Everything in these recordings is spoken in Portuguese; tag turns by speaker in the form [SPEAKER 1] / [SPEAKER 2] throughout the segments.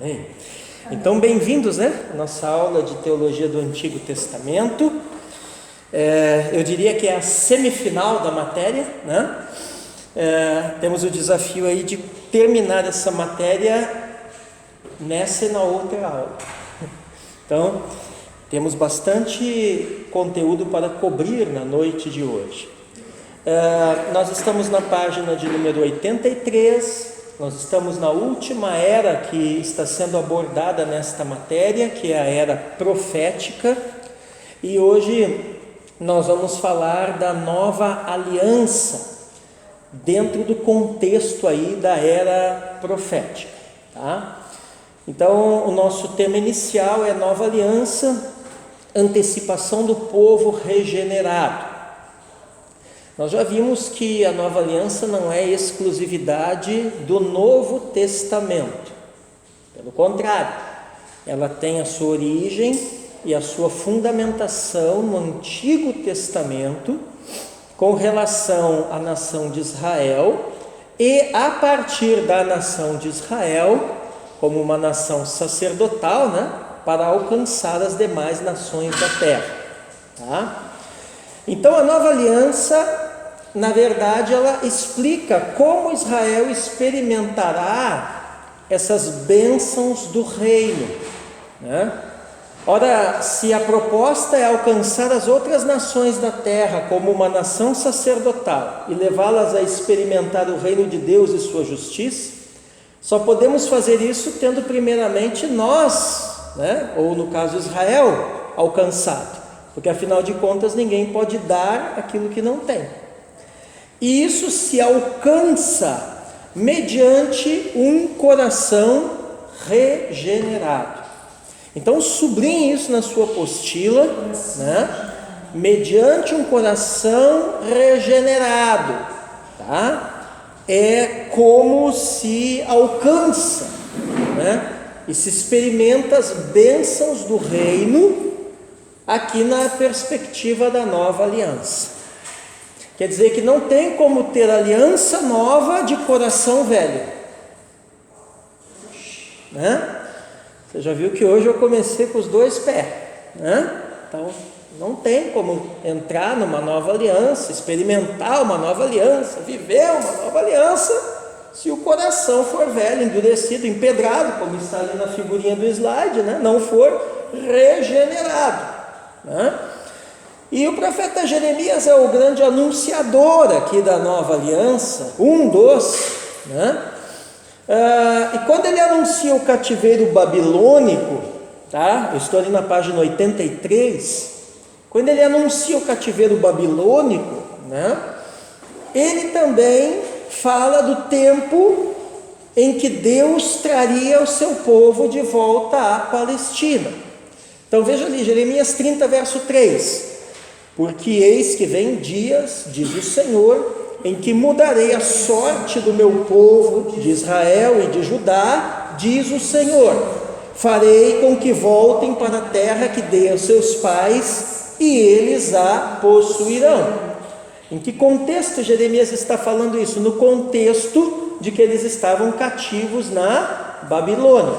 [SPEAKER 1] Amém. Então, bem-vindos, à nossa aula de teologia do Antigo Testamento. Eu diria que é a semifinal da matéria, temos o desafio aí de terminar essa matéria nessa e na outra aula. Então, temos bastante conteúdo para cobrir na noite de hoje. Nós estamos na página de número 83. Nós estamos na última era que está sendo abordada nesta matéria, que é a era profética, e hoje nós vamos falar da nova aliança, dentro do contexto aí da era profética, tá? Então, o nosso tema inicial é nova aliança, antecipação do povo regenerado. Nós já vimos que a nova aliança não é exclusividade do Novo Testamento. Pelo contrário, ela tem a sua origem e a sua fundamentação no Antigo Testamento, com relação à nação de Israel, e a partir da nação de Israel, como uma nação sacerdotal, para alcançar as demais nações da terra. Tá? Então, a nova aliança, na verdade, ela explica como Israel experimentará essas bênçãos do reino, Ora, se a proposta é alcançar as outras nações da terra como uma nação sacerdotal e levá-las a experimentar o reino de Deus e sua justiça, só podemos fazer isso tendo primeiramente nós, ou no caso Israel, alcançado, porque afinal de contas ninguém pode dar aquilo que não tem. E isso se alcança mediante um coração regenerado. Então, sublinhe isso na sua apostila, mediante um coração regenerado, tá? É como se alcança, e se experimenta as bênçãos do reino aqui na perspectiva da nova aliança. Quer dizer que não tem como ter aliança nova de coração velho, Você já viu que hoje eu comecei com os dois pés, Então, não tem como entrar numa nova aliança, experimentar uma nova aliança, viver uma nova aliança, se o coração for velho, endurecido, empedrado, como está ali na figurinha do slide, não for regenerado, E o profeta Jeremias é o grande anunciador aqui da nova aliança, um dos, e quando ele anuncia o cativeiro babilônico, eu estou ali na página 83, quando ele anuncia o cativeiro babilônico, ele também fala do tempo em que Deus traria o seu povo de volta à Palestina. Então veja ali, Jeremias 30, verso 3, porque eis que vem dias, diz o Senhor, em que mudarei a sorte do meu povo de Israel e de Judá, diz o Senhor, farei com que voltem para a terra que dei aos seus pais, e eles a possuirão. Em que contexto Jeremias está falando isso? No contexto de que eles estavam cativos na Babilônia,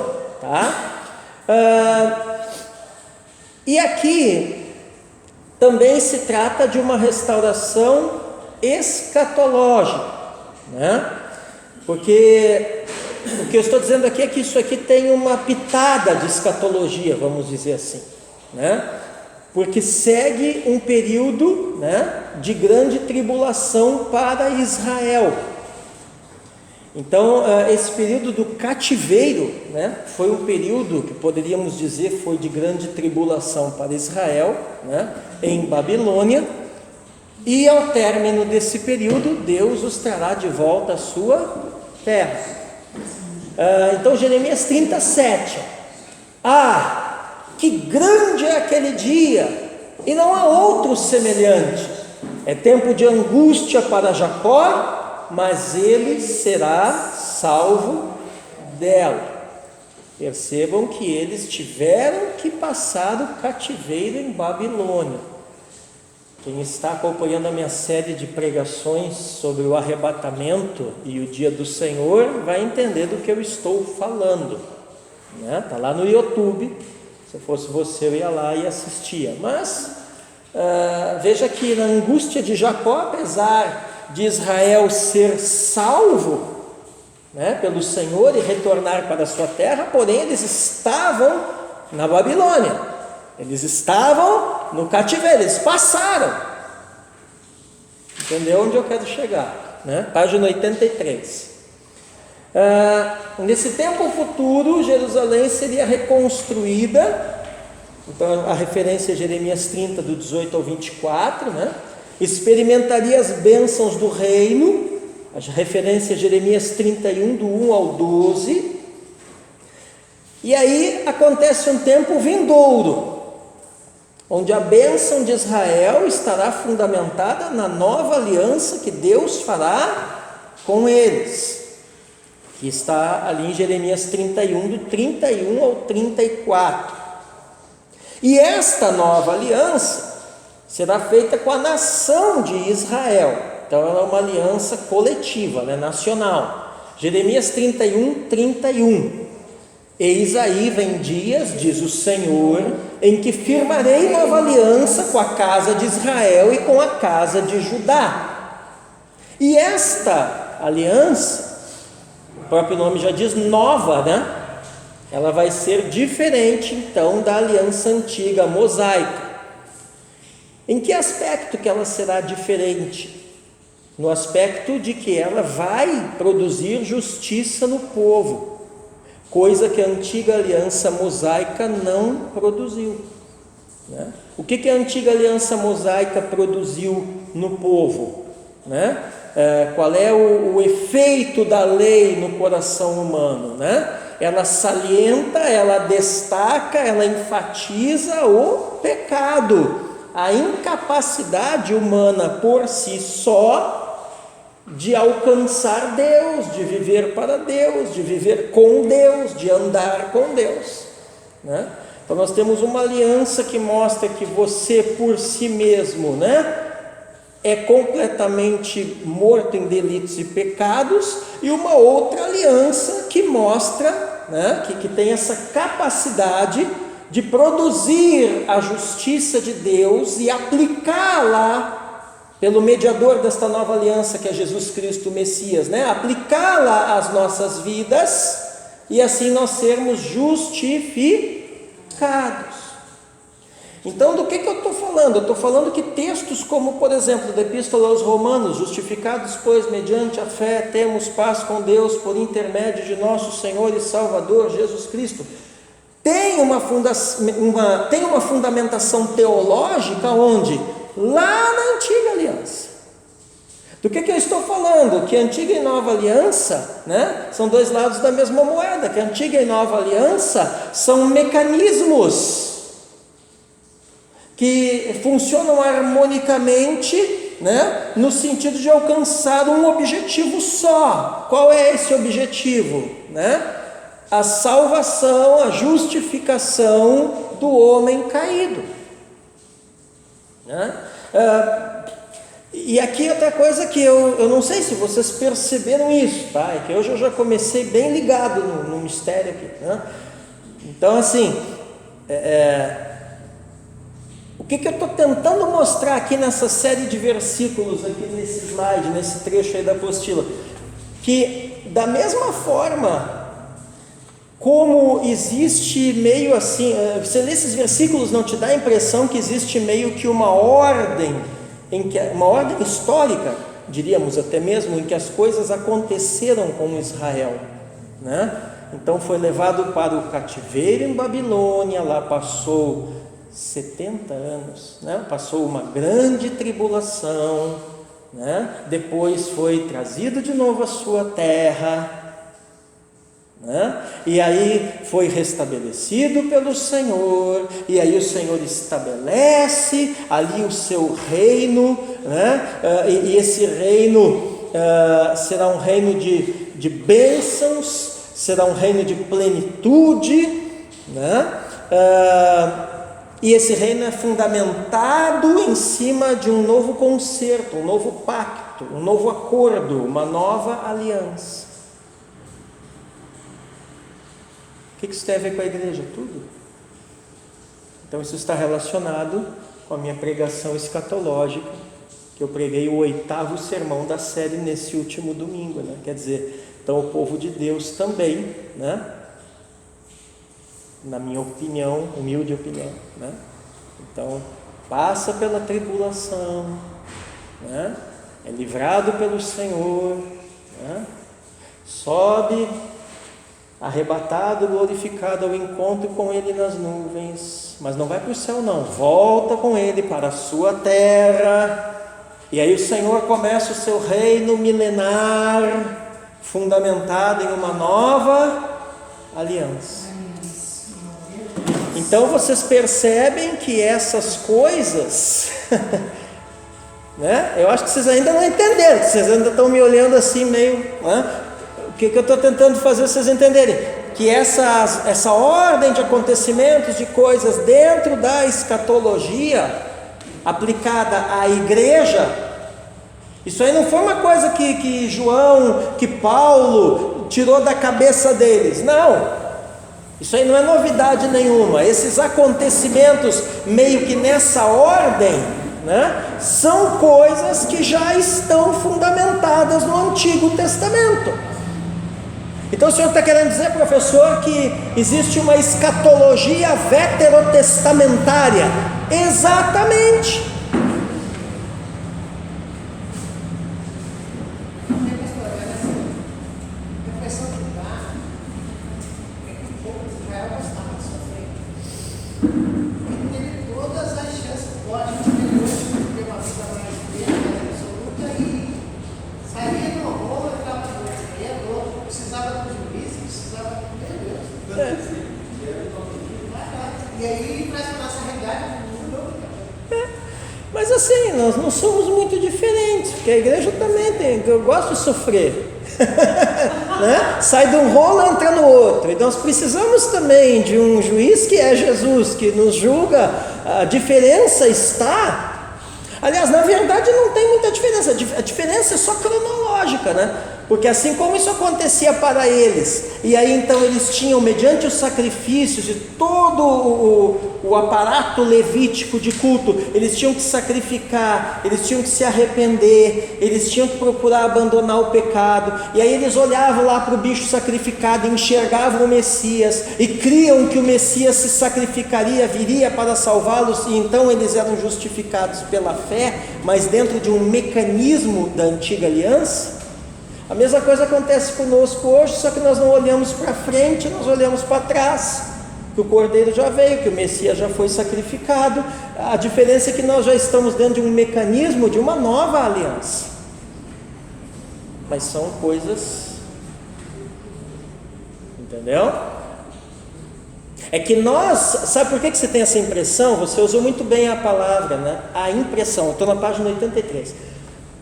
[SPEAKER 1] e aqui também se trata de uma restauração escatológica, porque o que eu estou dizendo aqui é que isso aqui tem uma pitada de escatologia, vamos dizer assim, porque segue um período, de grande tribulação para Israel. Então, esse período do cativeiro, foi um período que poderíamos dizer foi de grande tribulação para Israel, em Babilônia, e ao término desse período, Deus os trará de volta à sua terra. Então, Jeremias 37, que grande é aquele dia, e não há outro semelhante, é tempo de angústia para Jacó, mas ele será salvo dela. Percebam que eles tiveram que passar o cativeiro em Babilônia. Quem está acompanhando a minha série de pregações sobre o arrebatamento e o dia do Senhor vai entender do que eu estou falando. né? Tá lá no YouTube. Se eu fosse você, eu ia lá e assistia. Mas veja que na angústia de Jacó, apesar de Israel ser salvo, né, pelo Senhor e retornar para a sua terra, porém eles estavam na Babilônia, eles estavam no cativeiro, eles passaram. Entendeu onde eu quero chegar, né? Página 83. Nesse tempo futuro, Jerusalém seria reconstruída. Então a referência é Jeremias 30, do 18 ao 24, né? Experimentaria as bênçãos do reino. A referência é Jeremias 31, do 1 ao 12. E aí acontece um tempo vindouro, onde a bênção de Israel estará fundamentada na nova aliança que Deus fará com eles, que está ali em Jeremias 31, do 31 ao 34. E esta nova aliança será feita com a nação de Israel. Então ela é uma aliança coletiva, né, nacional. Jeremias 31, 31. Eis aí vem dias, diz o Senhor, em que firmarei nova aliança com a casa de Israel e com a casa de Judá. E esta aliança, o próprio nome já diz nova, né? Ela vai ser diferente então da aliança antiga mosaica. Em que aspecto que ela será diferente? No aspecto de que ela vai produzir justiça no povo, coisa que a antiga aliança mosaica não produziu, né? O que a antiga aliança mosaica produziu no povo, né? Qual é o efeito da lei no coração humano, né? Ela salienta, ela destaca, ela enfatiza o pecado, a incapacidade humana por si só de alcançar Deus, de viver para Deus, de viver com Deus, de andar com Deus, né? Então nós temos uma aliança que mostra que você por si mesmo, né, é completamente morto em delitos e pecados, e uma outra aliança que mostra, né, que tem essa capacidade de produzir a justiça de Deus e aplicá-la pelo mediador desta nova aliança que é Jesus Cristo, o Messias, né, aplicá-la às nossas vidas e assim nós sermos justificados. Então, do que eu estou falando? Eu estou falando que textos como, por exemplo, da Epístola aos Romanos, justificados, pois, mediante a fé, temos paz com Deus por intermédio de nosso Senhor e Salvador, Jesus Cristo, tem uma fundamentação teológica onde? Lá na antiga aliança. Do que eu estou falando? Que a antiga e nova aliança, né, são dois lados da mesma moeda, que a antiga e nova aliança são mecanismos que funcionam harmonicamente, né, no sentido de alcançar um objetivo só. Qual é esse objetivo, né? A salvação, a justificação do homem caído, né? E aqui outra coisa que eu não sei se vocês perceberam isso, tá? É que hoje eu já comecei bem ligado no mistério aqui, né? Então assim, o que eu estou tentando mostrar aqui nessa série de versículos, aqui nesse slide, nesse trecho aí da apostila, que da mesma forma como existe meio assim, você lê esses versículos, não te dá a impressão que existe meio que uma ordem, uma ordem histórica, diríamos até mesmo, em que as coisas aconteceram com Israel, né? Então foi levado para o cativeiro em Babilônia, lá passou 70 anos, né? Passou uma grande tribulação, né? Depois foi trazido de novo à sua terra, né? E aí foi restabelecido pelo Senhor, e aí o Senhor estabelece ali o seu reino, né? E esse reino será um reino de bênçãos, será um reino de plenitude, né? E esse reino é fundamentado em cima de um novo concerto, um novo pacto, um novo acordo, uma nova aliança. que isso tem a ver com a igreja? Tudo. Então isso está relacionado com a minha pregação escatológica, que eu preguei o 8º sermão da série nesse último domingo, né? Quer dizer, então o povo de Deus também, né? Na minha opinião, humilde opinião, né? Então passa pela tribulação, né? É livrado pelo Senhor, né? Sobe arrebatado, glorificado ao encontro com Ele nas nuvens, mas não vai para o céu não, volta com Ele para a sua terra, e aí o Senhor começa o seu reino milenar, fundamentado em uma nova aliança. Então vocês percebem que essas coisas, né? Eu acho que vocês ainda não entenderam, vocês ainda estão me olhando assim meio, né? O que eu estou tentando fazer vocês entenderem? Que essa ordem de acontecimentos, de coisas dentro da escatologia, aplicada à igreja, isso aí não foi uma coisa que João, que Paulo tirou da cabeça deles, não. Isso aí não é novidade nenhuma. Esses acontecimentos meio que nessa ordem, né, são coisas que já estão fundamentadas no Antigo Testamento. Então o senhor está querendo dizer, professor, que existe uma escatologia veterotestamentária? Exatamente. Mas assim, nós não somos muito diferentes, porque a igreja também tem, eu gosto de sofrer, né? Sai de um rolo, entra no outro, então nós precisamos também de um juiz que é Jesus, que nos julga. A diferença está, aliás, na verdade não tem muita diferença, a diferença é só cronológica, né? Porque assim como isso acontecia para eles, e aí então eles tinham, mediante os sacrifícios de todo o aparato levítico de culto, eles tinham que sacrificar, eles tinham que se arrepender, eles tinham que procurar abandonar o pecado, e aí eles olhavam lá para o bicho sacrificado e enxergavam o Messias, e criam que o Messias se sacrificaria, viria para salvá-los, e então eles eram justificados pela fé, mas dentro de um mecanismo da antiga aliança. A mesma coisa acontece conosco hoje, só que nós não olhamos para frente, nós olhamos para trás, que o Cordeiro já veio, que o Messias já foi sacrificado. A diferença é que nós já estamos dentro de um mecanismo de uma nova aliança, mas são coisas, entendeu? É que nós, sabe por que você tem essa impressão? Você usou muito bem a palavra, né? A impressão, eu estou na página 83,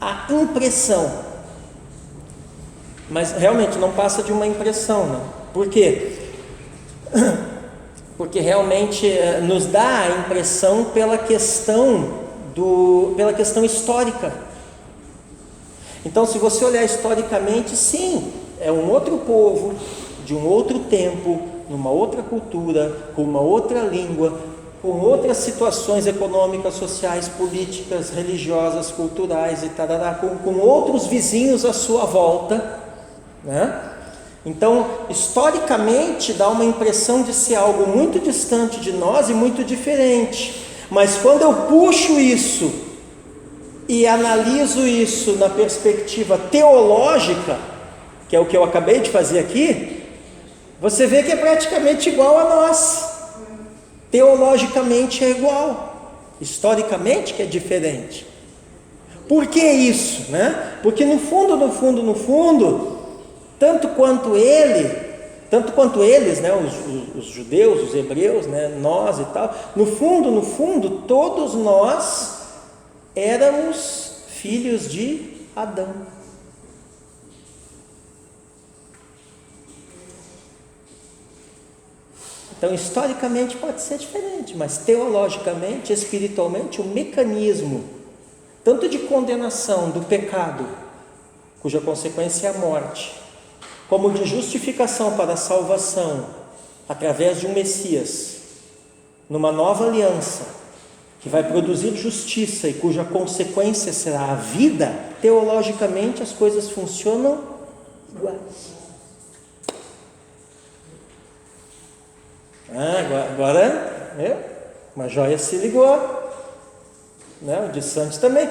[SPEAKER 1] a impressão. Mas realmente não passa de uma impressão, né? Por quê? Porque realmente nos dá a impressão pela questão histórica. Então, se você olhar historicamente, sim, é um outro povo, de um outro tempo, numa outra cultura, com uma outra língua, com outras situações econômicas, sociais, políticas, religiosas, culturais e tarará, com outros vizinhos à sua volta, né? Então, historicamente, dá uma impressão de ser algo muito distante de nós e muito diferente. Mas quando eu puxo isso e analiso isso na perspectiva teológica, que é o que eu acabei de fazer aqui, você vê que é praticamente igual a nós. Teologicamente é igual, historicamente que é diferente. Por que isso, né? Porque no fundo, tanto quanto eles, né, os judeus, os hebreus, né, nós e tal, no fundo, todos nós éramos filhos de Adão. Então, historicamente pode ser diferente, mas teologicamente, espiritualmente, o mecanismo, tanto de condenação do pecado, cuja consequência é a morte, como de justificação para a salvação, através de um Messias, numa nova aliança, que vai produzir justiça e cuja consequência será a vida, teologicamente as coisas funcionam iguais. Agora uma joia se ligou, né? O de Santos também.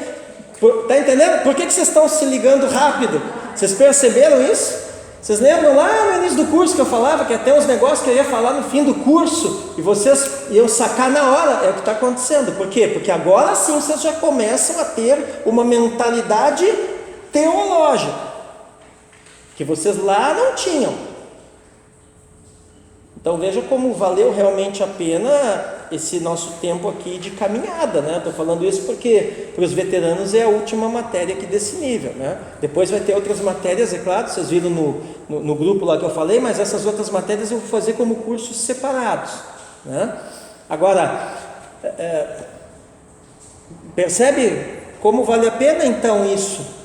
[SPEAKER 1] Está entendendo? Por que vocês estão se ligando rápido? Vocês perceberam isso? Vocês lembram lá no início do curso que eu falava que até uns negócios que eu ia falar no fim do curso e vocês iam sacar na hora? É o que está acontecendo. Por quê? Porque agora sim vocês já começam a ter uma mentalidade teológica que vocês lá não tinham. Então veja como valeu realmente a pena esse nosso tempo aqui de caminhada, né? Estou falando isso porque para os veteranos é a última matéria aqui desse nível, né? Depois vai ter outras matérias, é claro, vocês viram no grupo lá que eu falei, mas essas outras matérias eu vou fazer como cursos separados, né? Agora, percebe como vale a pena então isso?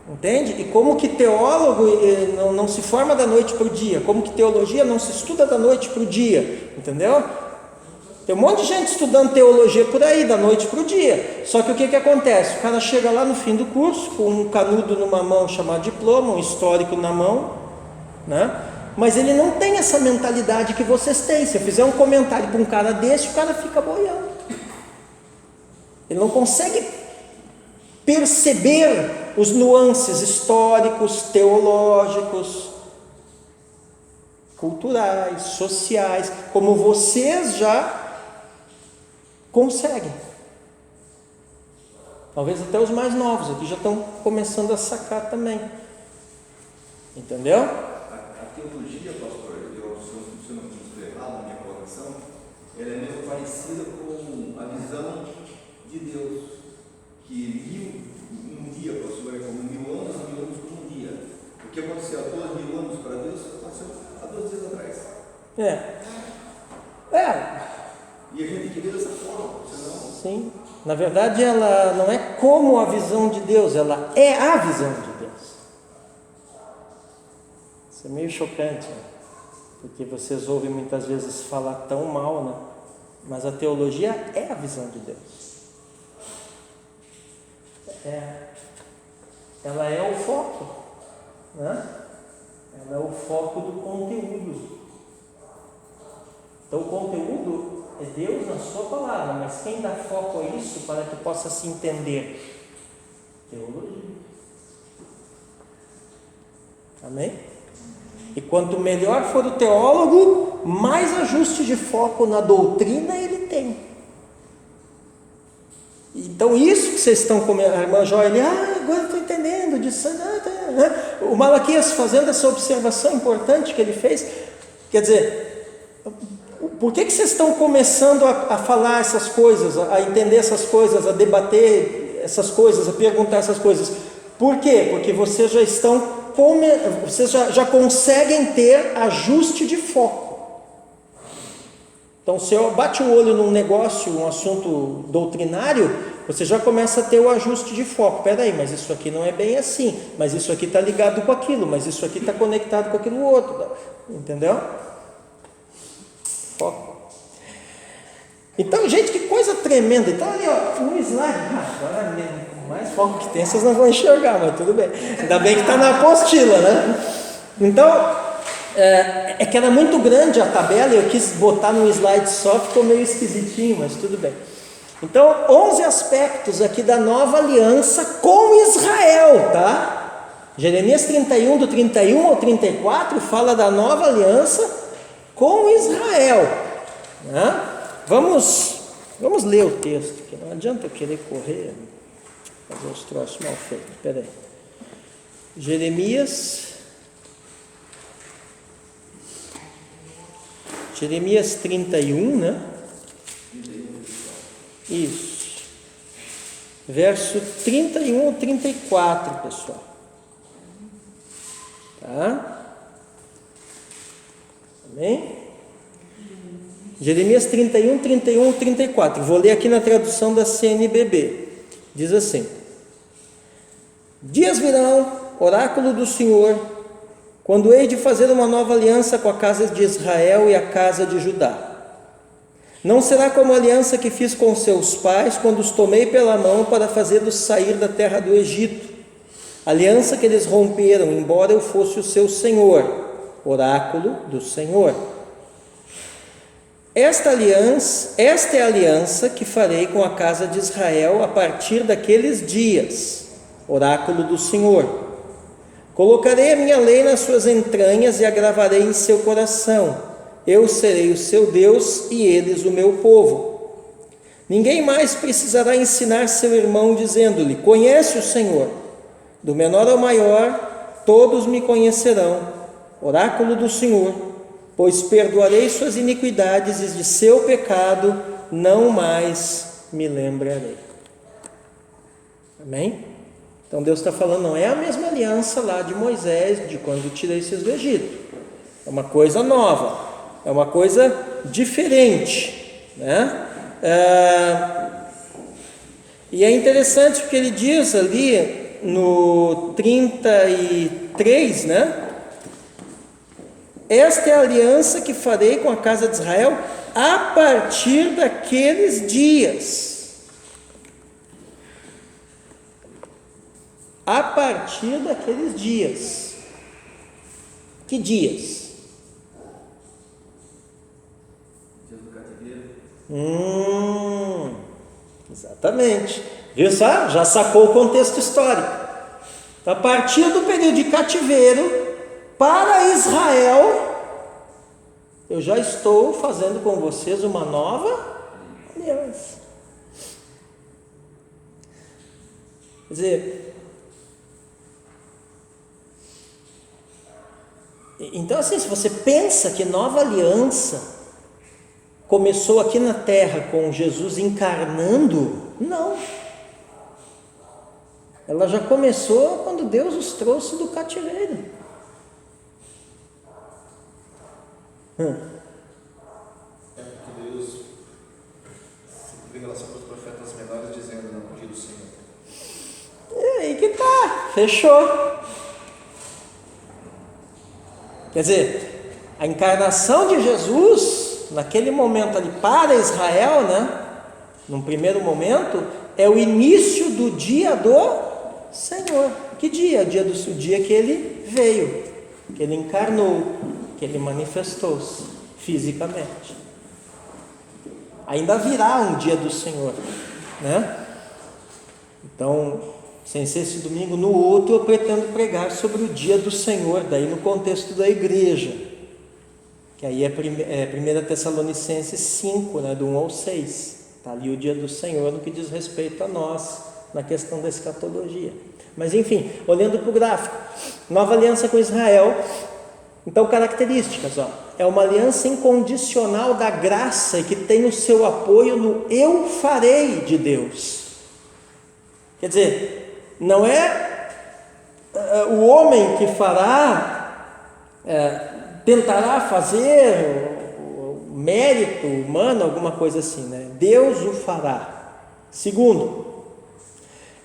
[SPEAKER 1] Entende? E como que teólogo não se forma da noite para o dia, como que teologia não se estuda da noite para o dia, entendeu? Tem um monte de gente estudando teologia por aí, da noite para o dia. Só que o que acontece? O cara chega lá no fim do curso, com um canudo numa mão chamado diploma, um histórico na mão, né? Mas ele não tem essa mentalidade que vocês têm. Se eu fizer um comentário para um cara desse, o cara fica boiando. Ele não consegue perceber os nuances históricos, teológicos, culturais, sociais, como vocês já conseguem. Talvez até os mais novos aqui já estão começando a sacar também. Entendeu?
[SPEAKER 2] A teologia, pastor, se eu não estou errado na minha colocação, ela é meio parecida com a visão de Deus, que um dia, pastor, é como 1000 anos, 1000 anos como um dia. O que aconteceu há 2000 anos para Deus, aconteceu há 2 dias atrás. E a gente tem que ver dessa forma, senão...
[SPEAKER 1] Sim, na verdade ela não é como a visão de Deus, ela é a visão de Deus. Isso é meio chocante, né? Porque vocês ouvem muitas vezes falar tão mal, né? Mas a teologia é a visão de Deus. Ela é o foco, né? Ela é o foco do conteúdo. Então o conteúdo é Deus na sua palavra, mas quem dá foco a isso para que possa se entender? Teologia. Amém? E quanto melhor for o teólogo, mais ajuste de foco na doutrina ele tem. Então isso que vocês estão comendo, a irmã Joia, agora eu estou entendendo disso, o Malaquias fazendo essa observação importante que ele fez, quer dizer, por que vocês estão começando a falar essas coisas, a entender essas coisas, a debater essas coisas, a perguntar essas coisas? Por quê? Porque vocês já estão, vocês já conseguem ter ajuste de foco. Então, se eu bate o olho num negócio, um assunto doutrinário, você já começa a ter o ajuste de foco. Espera aí, mas isso aqui não é bem assim, mas isso aqui está ligado com aquilo, mas isso aqui está conectado com aquilo outro, entendeu? Foco. Então, gente, que coisa tremenda. Então, ali, ó, no slide, agora mais foco que tem, vocês não vão enxergar, mas tudo bem. Ainda bem que está na apostila, né? Então, é que era muito grande a tabela e eu quis botar num slide só, ficou meio esquisitinho, mas tudo bem. Então, 11 aspectos aqui da nova aliança com Israel, tá? Jeremias 31, do 31 ao 34, fala da nova aliança com Israel, né? Vamos ler o texto, que não adianta eu querer correr, fazer os troços mal feitos. Espera aí. Jeremias 31, né? Isso. Verso 31 ao 34, pessoal. Tá? Amém? Jeremias 31, 31 ao 34. Vou ler aqui na tradução da CNBB. Diz assim: Dias virão, oráculo do Senhor, quando hei de fazer uma nova aliança com a casa de Israel e a casa de Judá. Não será como a aliança que fiz com seus pais, quando os tomei pela mão para fazê-los sair da terra do Egito. Aliança que eles romperam, embora eu fosse o seu Senhor, oráculo do Senhor. Esta é a aliança que farei com a casa de Israel a partir daqueles dias, oráculo do Senhor. Colocarei a minha lei nas suas entranhas e a gravarei em seu coração. Eu serei o seu Deus e eles o meu povo. Ninguém mais precisará ensinar seu irmão dizendo-lhe: conhece o Senhor. Do menor ao maior, todos me conhecerão, oráculo do Senhor, pois perdoarei suas iniquidades e de seu pecado não mais me lembrarei. Amém? Então Deus está falando, não é a mesma aliança lá de Moisés, de quando tirei vocês do Egito. É uma coisa nova, é uma coisa diferente, né? E é interessante porque ele diz ali no 33, né? Esta é a aliança que farei com a casa de Israel a partir daqueles dias. A partir daqueles dias. Que dias?
[SPEAKER 2] Dias do cativeiro.
[SPEAKER 1] Exatamente. Viu só? Já sacou o contexto histórico. A partir do período de cativeiro, para Israel, eu já estou fazendo com vocês uma nova aliança. Quer dizer, então assim, se você pensa que nova aliança começou aqui na terra com Jesus encarnando, não. Ela já começou quando Deus os trouxe do cativeiro.
[SPEAKER 3] É porque Deus se revelação para os profetas menores dizendo não dia do Senhor.
[SPEAKER 1] E aí que tá, fechou. Quer dizer, a encarnação de Jesus, naquele momento ali para Israel, né? Num primeiro momento, é o início do dia do Senhor. Que dia? O dia que ele veio, que ele encarnou, que ele manifestou-se fisicamente. Ainda virá um dia do Senhor, né? Então, sem ser esse domingo, no outro eu pretendo pregar sobre o dia do Senhor, daí no contexto da igreja, que aí é 1 Tessalonicenses 5, né, do 1 ao 6, está ali o dia do Senhor no que diz respeito a nós, na questão da escatologia. Mas enfim, olhando para o gráfico, nova aliança com Israel. Então, características, é uma aliança incondicional da graça e que tem o seu apoio no eu farei de Deus. Quer dizer, não é o homem que fará, tentará fazer o mérito humano, alguma coisa assim, né? Deus o fará. Segundo,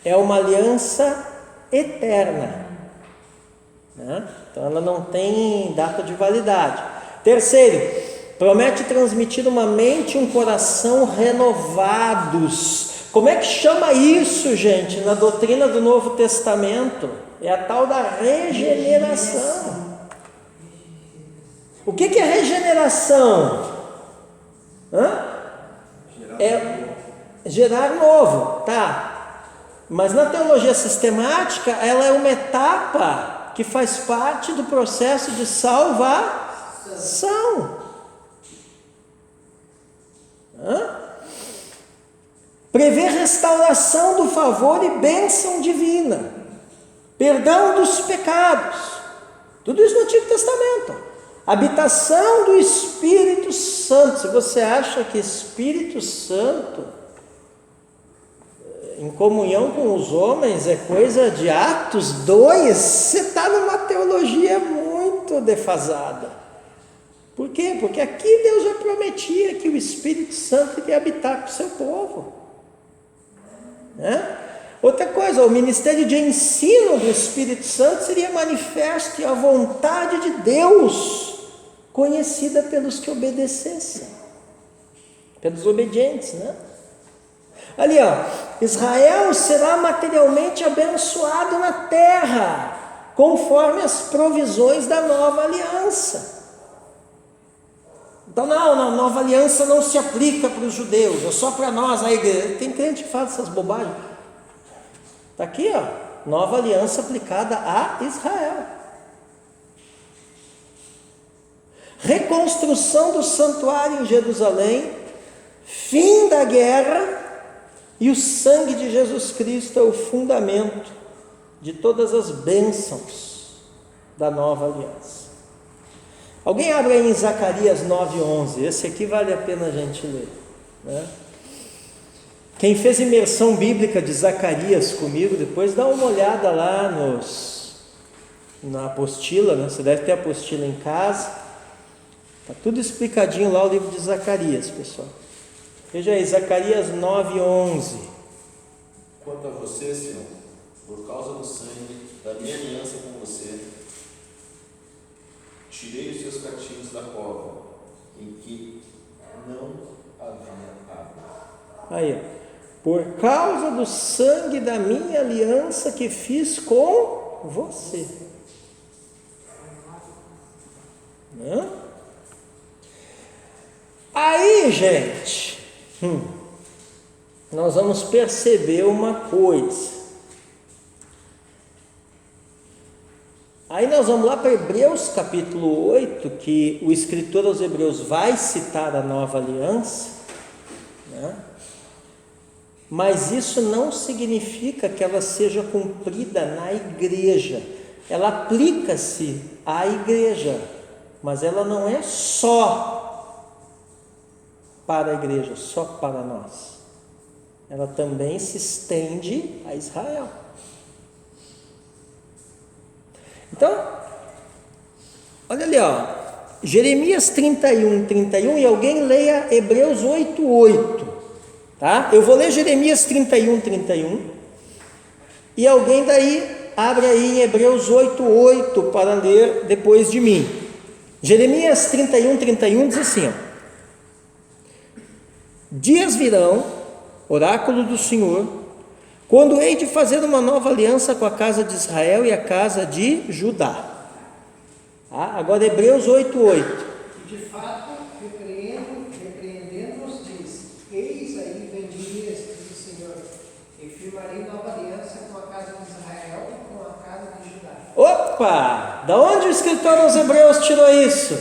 [SPEAKER 1] é uma aliança eterna, né? Então ela não tem data de validade. Terceiro, promete transmitir uma mente e um coração renovados. Como é que chama isso, gente, na doutrina do Novo Testamento? É a tal da regeneração. O que é regeneração? É gerar novo, tá? Mas na teologia sistemática, ela é uma etapa que faz parte do processo de salvação. Prevê restauração do favor e bênção divina, perdão dos pecados, tudo isso no Antigo Testamento. Habitação do Espírito Santo. Se você acha que Espírito Santo em comunhão com os homens é coisa de Atos 2, você está numa teologia muito defasada. Por quê? Porque aqui Deus já prometia que o Espírito Santo iria habitar com o seu povo, né? Outra coisa, o ministério de ensino do Espírito Santo seria manifesto e a vontade de Deus conhecida pelos que obedecessem, pelos obedientes, né? Ali, Israel será materialmente abençoado na terra, conforme as provisões da nova aliança. Então, não, a nova aliança não se aplica para os judeus, é só para nós, a igreja. Tem crente que faz essas bobagens. Está aqui, nova aliança aplicada a Israel. Reconstrução do santuário em Jerusalém, fim da guerra, e o sangue de Jesus Cristo é o fundamento de todas as bênçãos da nova aliança. Alguém abre aí em Zacarias 9:11, esse aqui vale a pena a gente ler, né? Quem fez imersão bíblica de Zacarias comigo, depois dá uma olhada lá na apostila, né? Você deve ter a apostila em casa, está tudo explicadinho lá o livro de Zacarias, pessoal. Veja aí, Zacarias 9:11.
[SPEAKER 3] Quanto a você, Senhor, por causa do sangue da minha aliança com você, tirei os seus cativos da cova, em que não havia água.
[SPEAKER 1] Aí, por causa do sangue da minha aliança que fiz com você. Né? Aí, gente, nós vamos perceber uma coisa. Aí nós vamos lá para Hebreus capítulo 8, que o escritor aos Hebreus vai citar a nova aliança, né? Mas isso não significa que ela seja cumprida na igreja. Ela aplica-se à igreja, mas ela não é só para a igreja, só para nós. Ela também se estende a Israel. Então, olha ali, Jeremias 31, e alguém leia Hebreus 8:8, tá? Eu vou ler Jeremias 31, e alguém daí abre aí em Hebreus 8:8 para ler depois de mim. Jeremias 31 diz assim: dias virão, oráculo do Senhor, quando hei de fazer uma nova aliança com a casa de Israel e a casa de Judá. Agora Hebreus 8:8.
[SPEAKER 4] De fato, repreendendo-os, diz: eis aí vem dias, diz o Senhor, e firmarei nova aliança com a casa de Israel e com a casa de Judá.
[SPEAKER 1] Opa! Da onde o escritor aos Hebreus tirou isso?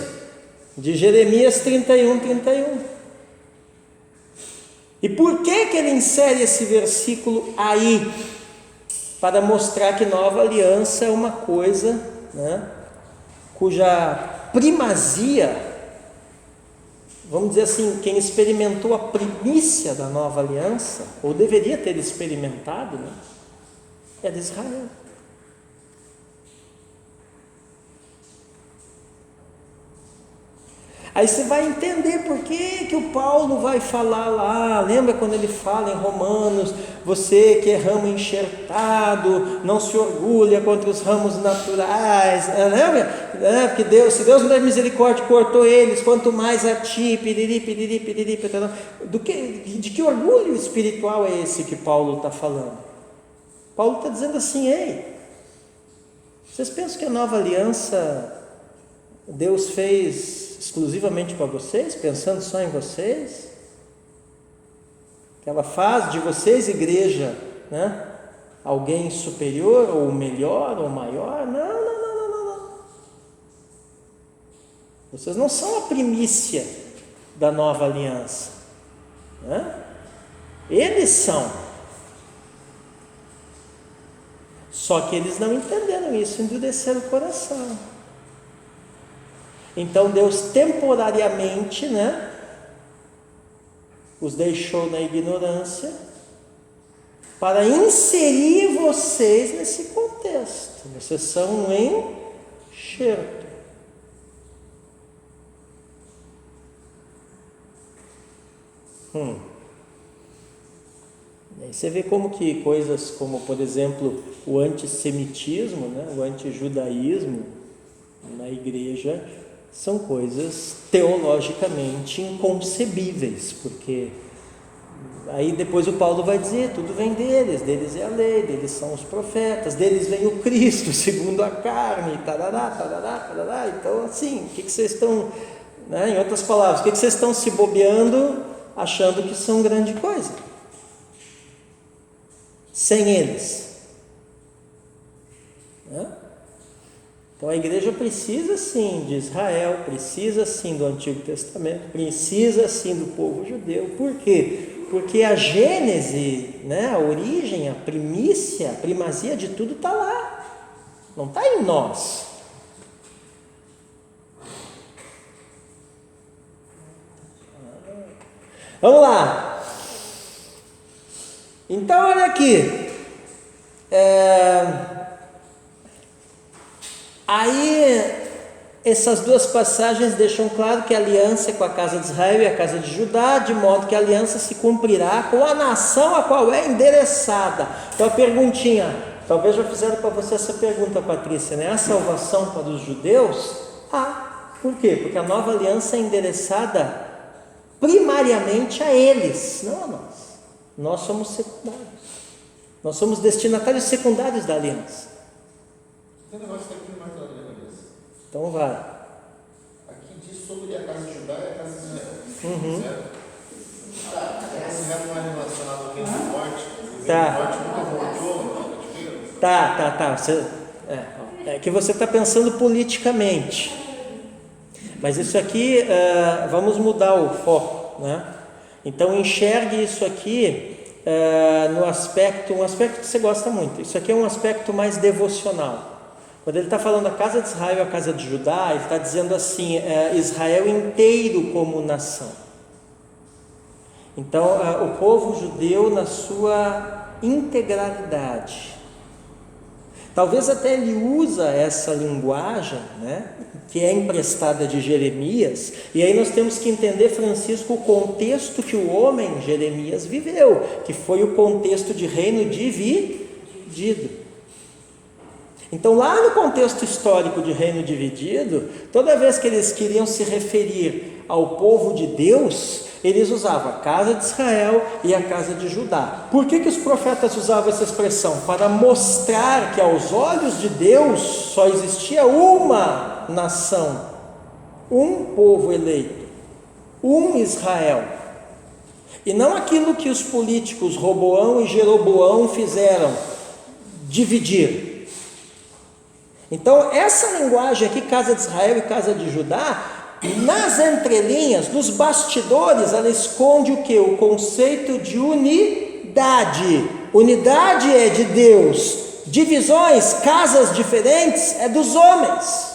[SPEAKER 1] De Jeremias 31. E por que ele insere esse versículo aí? Para mostrar que nova aliança é uma coisa, né, cuja primazia, vamos dizer assim, quem experimentou a primícia da nova aliança, ou deveria ter experimentado, né, é de Israel. Aí você vai entender por que o Paulo vai falar lá. Lembra quando ele fala em Romanos: você que é ramo enxertado, não se orgulha contra os ramos naturais. Lembra? Porque se Deus não der misericórdia, cortou eles, quanto mais a ti, piriri. De que orgulho espiritual é esse que Paulo está falando? Paulo está dizendo assim: ei, vocês pensam que a nova aliança Deus fez exclusivamente para vocês, pensando só em vocês? Que ela faz de vocês, igreja, né, alguém superior, ou melhor, ou maior? Não. Vocês não são a primícia da nova aliança, né? Eles são. Só que eles não entenderam isso, endureceram o coração. Então Deus temporariamente, né, os deixou na ignorância para inserir vocês nesse contexto. Vocês são um enxerto. Você vê como que coisas como, por exemplo, o antissemitismo, né, o antijudaísmo na igreja são coisas teologicamente inconcebíveis, porque aí depois o Paulo vai dizer, tudo vem deles é a lei, deles são os profetas, deles vem o Cristo segundo a carne, tarará, tarará, tarará. Então assim, o que vocês estão, né, em outras palavras, o que vocês estão se bobeando achando que são grande coisa? Sem eles, né? Então a igreja precisa sim de Israel, precisa sim do Antigo Testamento, precisa sim do povo judeu. Por quê? Porque a gênese, né, a origem, a primícia, a primazia de tudo está lá, não está em nós. Vamos lá. Então olha aqui. Aí essas duas passagens deixam claro que a aliança é com a casa de Israel e a casa de Judá, de modo que a aliança se cumprirá com a nação a qual é endereçada. Então a perguntinha, talvez já fizeram para você essa pergunta, Patrícia, né? A salvação para os judeus? Por quê? Porque a nova aliança é endereçada primariamente a eles, não a nós. Nós somos secundários. Nós somos destinatários secundários da aliança.
[SPEAKER 3] Tem um negócio que aqui mais na minha cabeça.
[SPEAKER 1] Então vai.
[SPEAKER 3] Aqui diz sobre a casa de Judá e a casa de Israel.
[SPEAKER 1] Uhum.
[SPEAKER 3] Certo? A casa de Israel não é relacionada ao reino do norte. O
[SPEAKER 1] Tá.
[SPEAKER 3] reino do norte nunca voltou no cativeiro.
[SPEAKER 1] Tá. É que você está pensando politicamente. Mas isso aqui, vamos mudar o foco, né? Então enxergue isso aqui no aspecto, um aspecto que você gosta muito. Isso aqui é um aspecto mais devocional. Quando ele está falando a casa de Israel e a casa de Judá, ele está dizendo assim, Israel inteiro como nação. Então, o povo judeu na sua integralidade. Talvez até ele usa essa linguagem, né, que é emprestada de Jeremias, e aí nós temos que entender, Francisco, o contexto que o homem Jeremias viveu, que foi o contexto de reino dividido. Então, lá no contexto histórico de reino dividido, toda vez que eles queriam se referir ao povo de Deus, eles usavam a casa de Israel e a casa de Judá. Por que os profetas usavam essa expressão? Para mostrar que aos olhos de Deus só existia uma nação, um povo eleito, um Israel. E não aquilo que os políticos Roboão e Jeroboão fizeram, dividir. Então, essa linguagem aqui, casa de Israel e casa de Judá, nas entrelinhas, nos bastidores, ela esconde o que? O conceito de unidade. Unidade é de Deus, divisões, casas diferentes é dos homens.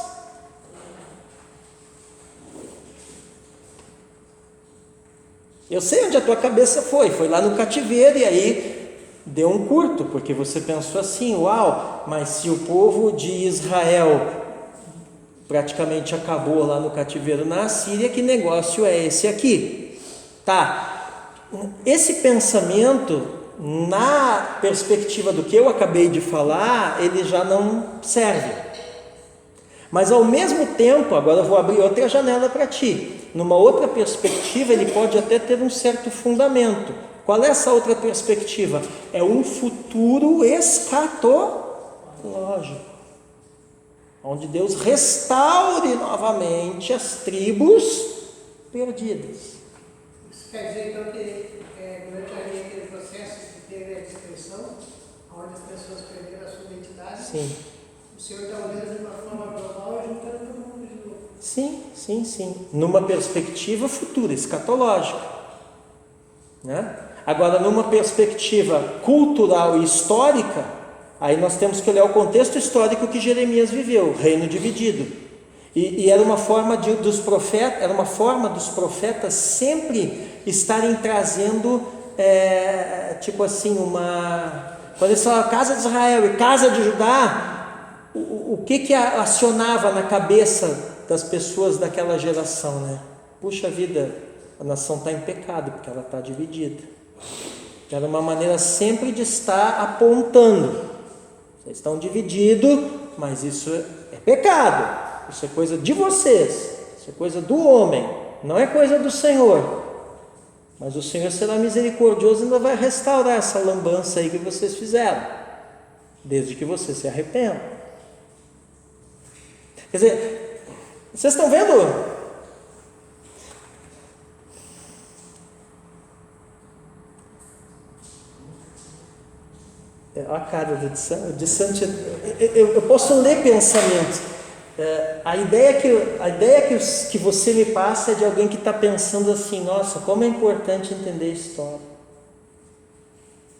[SPEAKER 1] Eu sei onde a tua cabeça foi lá no cativeiro, e aí deu um curto, porque você pensou assim, uau, mas se o povo de Israel praticamente acabou lá no cativeiro na Assíria, que negócio é esse aqui? Tá, esse pensamento, na perspectiva do que eu acabei de falar, ele já não serve. Mas ao mesmo tempo, agora eu vou abrir outra janela para ti, numa outra perspectiva ele pode até ter um certo fundamento. Qual é essa outra perspectiva? É um futuro escatológico, onde Deus restaure novamente as tribos perdidas.
[SPEAKER 4] Isso quer dizer então que durante aquele processo que teve a dispersão, onde as pessoas perderam a sua identidade,
[SPEAKER 1] Sim.
[SPEAKER 4] o Senhor está olhando de uma forma global e juntando todo mundo de novo.
[SPEAKER 1] Sim. Numa perspectiva futura, escatológica, né? Agora, numa perspectiva cultural e histórica, aí nós temos que olhar o contexto histórico que Jeremias viveu, reino dividido. E era uma forma dos profetas sempre estarem trazendo, tipo assim, quando eles falam casa de Israel e casa de Judá, o que acionava na cabeça das pessoas daquela geração, né? Puxa vida, a nação está em pecado porque ela está dividida. Era uma maneira sempre de estar apontando. Vocês estão divididos, mas isso é pecado. Isso é coisa de vocês. Isso é coisa do homem. Não é coisa do Senhor. Mas o Senhor será misericordioso e ainda vai restaurar essa lambança aí que vocês fizeram. Desde que vocês se arrependam. Quer dizer, vocês estão vendo? A cara de Santi, eu posso ler pensamentos. A ideia que você me passa é de alguém que está pensando assim: nossa, como é importante entender a história.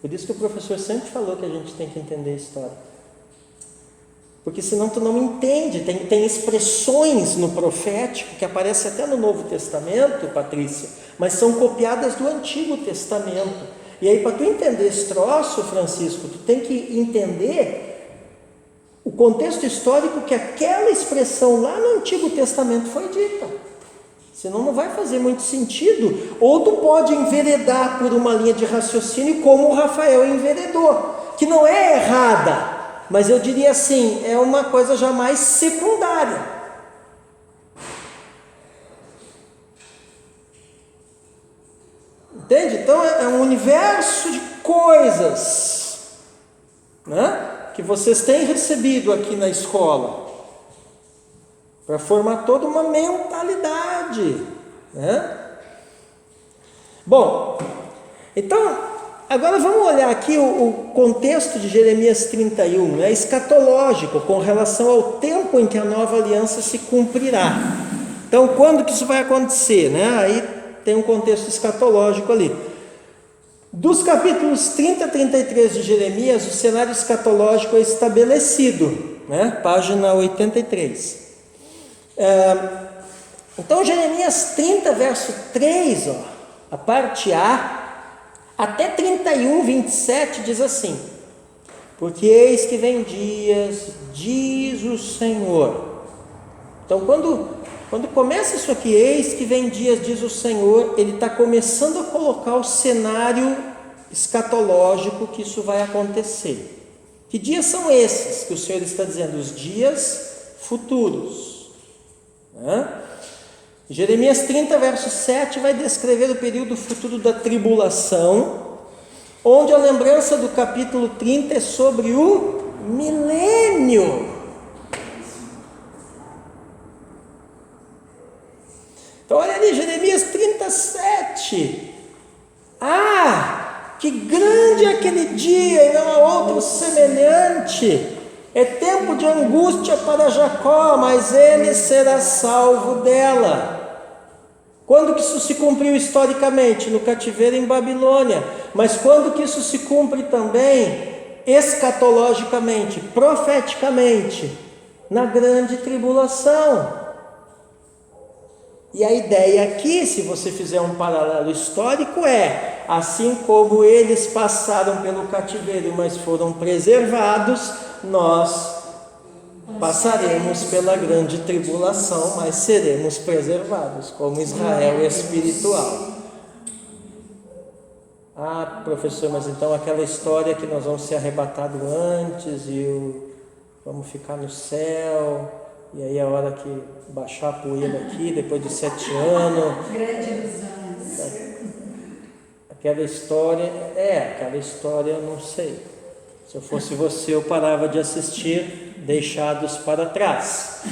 [SPEAKER 1] Por isso que o professor sempre falou que a gente tem que entender a história. Porque senão tu não entende. Tem expressões no profético que aparecem até no Novo Testamento, Patrícia, mas são copiadas do Antigo Testamento. E aí, para tu entender esse troço, Francisco, tu tem que entender o contexto histórico que aquela expressão lá no Antigo Testamento foi dita. Senão não vai fazer muito sentido. Ou tu pode enveredar por uma linha de raciocínio como o Rafael enveredou, que não é errada, mas eu diria assim, é uma coisa já mais secundária. Entende? Então é um universo de coisas, né, que vocês têm recebido aqui na escola para formar toda uma mentalidade, né? Bom, então agora vamos olhar aqui o contexto de Jeremias 31, é escatológico com relação ao tempo em que a nova aliança se cumprirá. Então, quando que isso vai acontecer, né? Aí tem um contexto escatológico ali. Dos capítulos 30 a 33 de Jeremias, o cenário escatológico é estabelecido, né? Página 83. Então, Jeremias 30, verso 3, a parte A, até 31, 27, diz assim: porque eis que vem dias, diz o Senhor. Então, quando começa isso aqui, eis que vem dias, diz o Senhor, ele está começando a colocar o cenário escatológico que isso vai acontecer. Que dias são esses que o Senhor está dizendo? Os dias futuros, né? Jeremias 30, verso 7 vai descrever o período futuro da tribulação, onde a lembrança do capítulo 30 é sobre o milênio. Então olha ali, Jeremias 37. Que grande é aquele dia e não há outro semelhante. É tempo de angústia para Jacó, mas ele será salvo dela. Quando que isso se cumpriu historicamente? No cativeiro em Babilônia. Mas quando que isso se cumpre também escatologicamente, profeticamente? Na grande tribulação. E a ideia aqui, se você fizer um paralelo histórico, é: assim como eles passaram pelo cativeiro, mas foram preservados, nós passaremos pela grande tribulação, mas seremos preservados, como Israel espiritual. Professor, mas então aquela história que nós vamos ser arrebatados antes e vamos ficar no céu, e aí a hora que baixar a poeira aqui, depois de 7 anos...
[SPEAKER 5] Grande ilusão.
[SPEAKER 1] Aquela história eu não sei. Se eu fosse você, eu parava de assistir Deixados para Trás.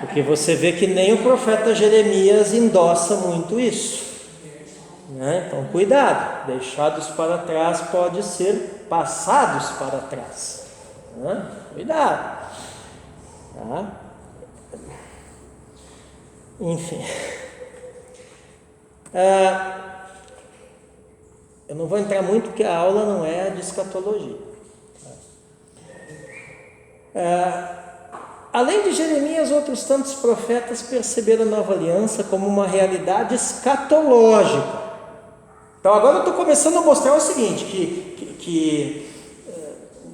[SPEAKER 1] Porque você vê que nem o profeta Jeremias endossa muito isso, né? Então, cuidado. Deixados para trás pode ser passados para trás, né? Cuidado. Tá? Enfim. Eu não vou entrar muito porque a aula não é de escatologia. Além de Jeremias, outros tantos profetas perceberam a nova aliança como uma realidade escatológica. Então agora eu estou começando a mostrar o seguinte, que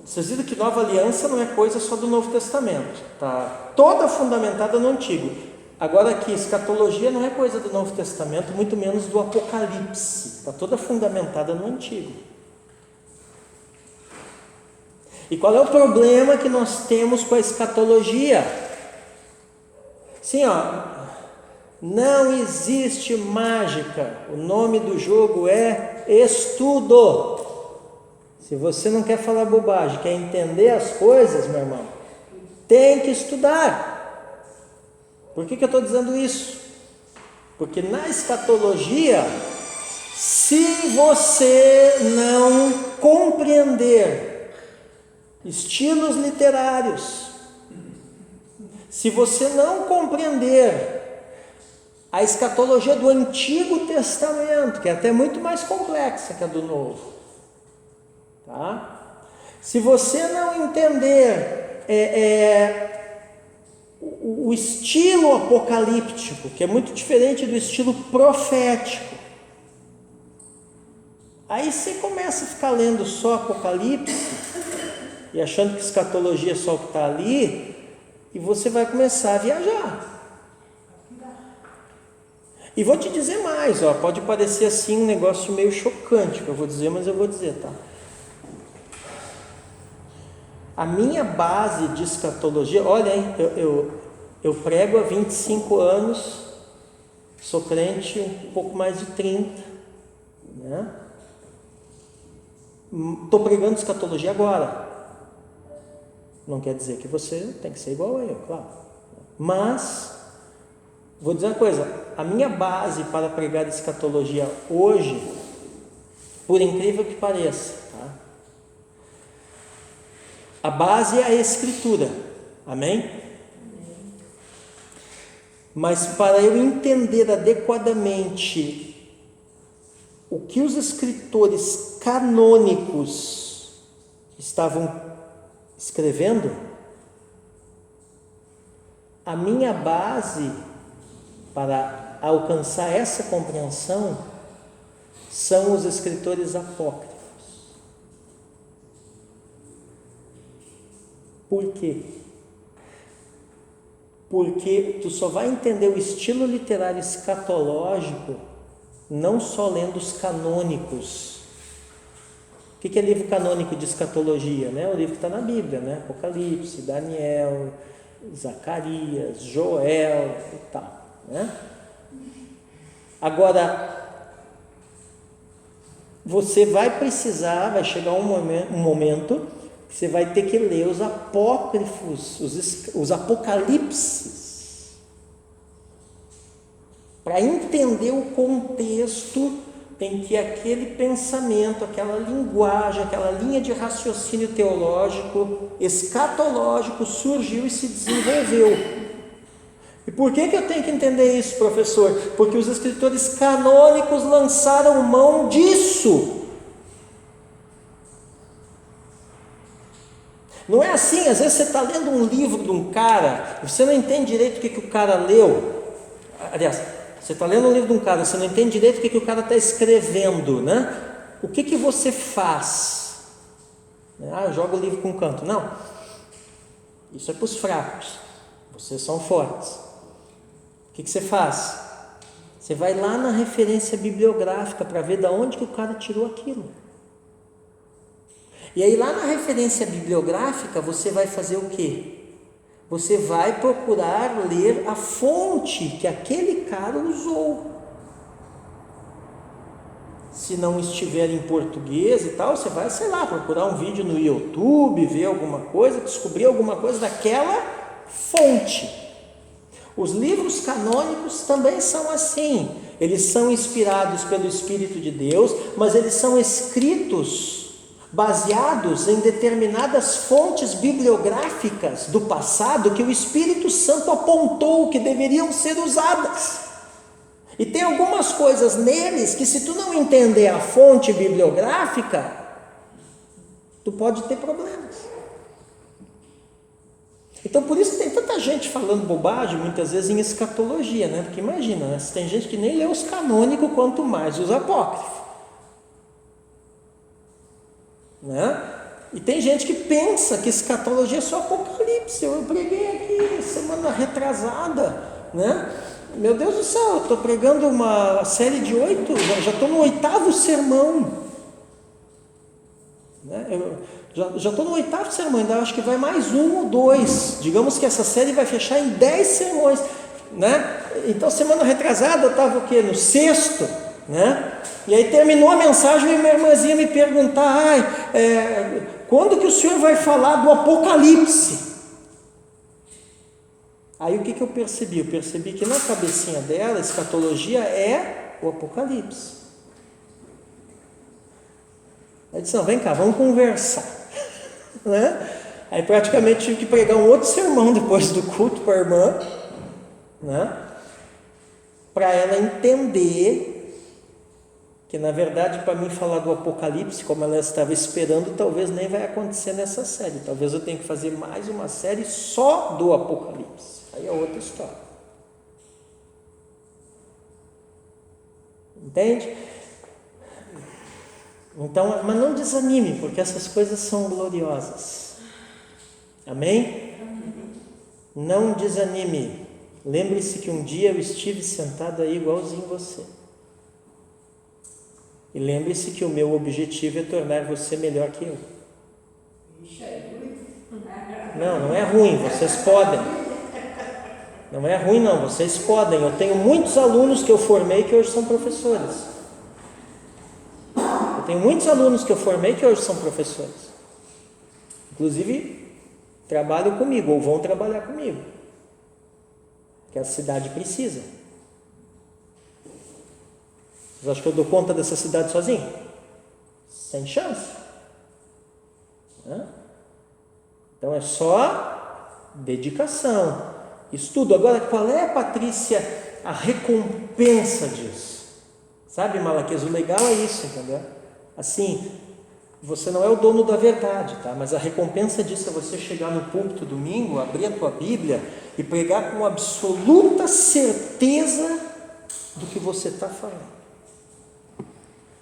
[SPEAKER 1] vocês viram que nova aliança não é coisa só do Novo Testamento, tá? Toda fundamentada no Antigo. Agora aqui, escatologia não é coisa do Novo Testamento, muito menos do Apocalipse, está toda fundamentada no Antigo. E qual é o problema que nós temos com a escatologia? Sim, não existe mágica. O nome do jogo é estudo. Se você não quer falar bobagem, quer entender as coisas, meu irmão, tem que estudar. Por que eu estou dizendo isso? Porque na escatologia, se você não compreender estilos literários, se você não compreender a escatologia do Antigo Testamento, que é até muito mais complexa que a do Novo, tá? Se você não entender o estilo apocalíptico, que é muito diferente do estilo profético, aí você começa a ficar lendo só Apocalipse e achando que escatologia é só o que está ali, e você vai começar a viajar. E vou te dizer mais, pode parecer assim um negócio meio chocante que eu vou dizer, mas eu vou dizer, tá? A minha base de escatologia, olha, hein, eu prego há 25 anos, sou crente um pouco mais de 30, né? Estou pregando escatologia agora. Não quer dizer que você tem que ser igual a eu, claro. Mas, vou dizer uma coisa, a minha base para pregar escatologia hoje, por incrível que pareça, tá? A base é a Escritura, amém? Mas para eu entender adequadamente o que os escritores canônicos estavam escrevendo, a minha base para alcançar essa compreensão são os escritores apócrifos. Por quê? Porque tu só vai entender o estilo literário escatológico não só lendo os canônicos. O que é livro canônico de escatologia? Né? O livro que está na Bíblia, né? Apocalipse, Daniel, Zacarias, Joel e tal, né? Agora, você vai precisar, vai chegar um momento que você vai ter que ler os apócrifos, os apocalipses, para entender o contexto em que aquele pensamento, aquela linguagem, aquela linha de raciocínio teológico, escatológico surgiu e se desenvolveu. E por que eu tenho que entender isso, professor? Porque os escritores canônicos lançaram mão disso. Não é assim, às vezes você está lendo um livro de um cara, você não entende direito o que o cara leu. Aliás, você está lendo um livro de um cara, você não entende direito o que o cara está escrevendo, né? O que você faz? Eu jogo o livro com um canto. Não, isso é para os fracos, vocês são fortes. O que você faz? Você vai lá na referência bibliográfica para ver de onde que o cara tirou aquilo. E aí lá na referência bibliográfica você vai fazer o quê? Você vai procurar ler a fonte que aquele cara usou. Se não estiver em português e tal, você vai, sei lá, procurar um vídeo no YouTube, ver alguma coisa, descobrir alguma coisa daquela fonte. Os livros canônicos também são assim. Eles são inspirados pelo Espírito de Deus, mas eles são escritos baseados em determinadas fontes bibliográficas do passado que o Espírito Santo apontou que deveriam ser usadas. E tem algumas coisas neles que, se tu não entender a fonte bibliográfica, tu pode ter problemas. Então, por isso tem tanta gente falando bobagem, muitas vezes em escatologia, né? Porque imagina, né? Tem gente que nem lê os canônicos, quanto mais os apócrifos. Né? E tem gente que pensa que escatologia é só Apocalipse. Eu preguei aqui semana retrasada, né? Meu Deus do céu, eu estou pregando uma série de 8, já estou no 8º sermão, né? Já estou no 8º sermão, ainda acho que vai mais 1 ou 2. Digamos que essa série vai fechar em 10 sermões, né? Então, semana retrasada eu estava o quê? No 6º, né? E aí terminou a mensagem e minha irmãzinha me perguntar: quando que o senhor vai falar do Apocalipse? Aí o que eu percebi? Eu percebi que na cabecinha dela, a escatologia é o Apocalipse. Aí disse: não, vem cá, vamos conversar. Né? Aí praticamente tive que pregar um outro sermão depois do culto para a irmã, né? Para ela entender que na verdade, para mim falar do Apocalipse, como ela estava esperando, talvez nem vai acontecer nessa série. Talvez eu tenha que fazer mais uma série só do Apocalipse. Aí é outra história. Entende? Então, mas não desanime, porque essas coisas são gloriosas. Amém? Não desanime. Lembre-se que um dia eu estive sentado aí igualzinho você. E lembre-se que o meu objetivo é tornar você melhor que eu. Não é ruim, vocês podem. Não é ruim não, vocês podem. Eu tenho muitos alunos que eu formei que hoje são professores. Eu tenho muitos alunos que eu formei que hoje são professores. Inclusive, trabalham comigo ou vão trabalhar comigo. Que a cidade precisa. Vocês acham que eu dou conta dessa cidade sozinho? Sem chance. Então é só dedicação, estudo. Agora, qual é, Patrícia, a recompensa disso? Sabe, Malaquias, o legal é isso, entendeu? Assim, você não é o dono da verdade, tá? Mas a recompensa disso é você chegar no púlpito domingo, abrir a tua Bíblia e pregar com absoluta certeza do que você está falando.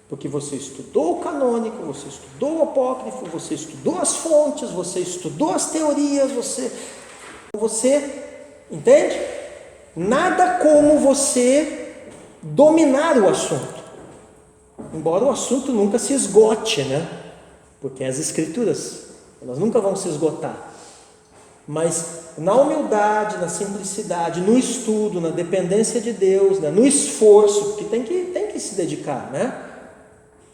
[SPEAKER 1] Porque você estudou o canônico, você estudou o apócrifo, você estudou as fontes, você estudou as teorias, você entende? Nada como você dominar o assunto. Embora o assunto nunca se esgote, né? Porque as escrituras, elas nunca vão se esgotar. Mas na humildade, na simplicidade, no estudo, na dependência de Deus, né? No esforço, porque tem que se dedicar, né?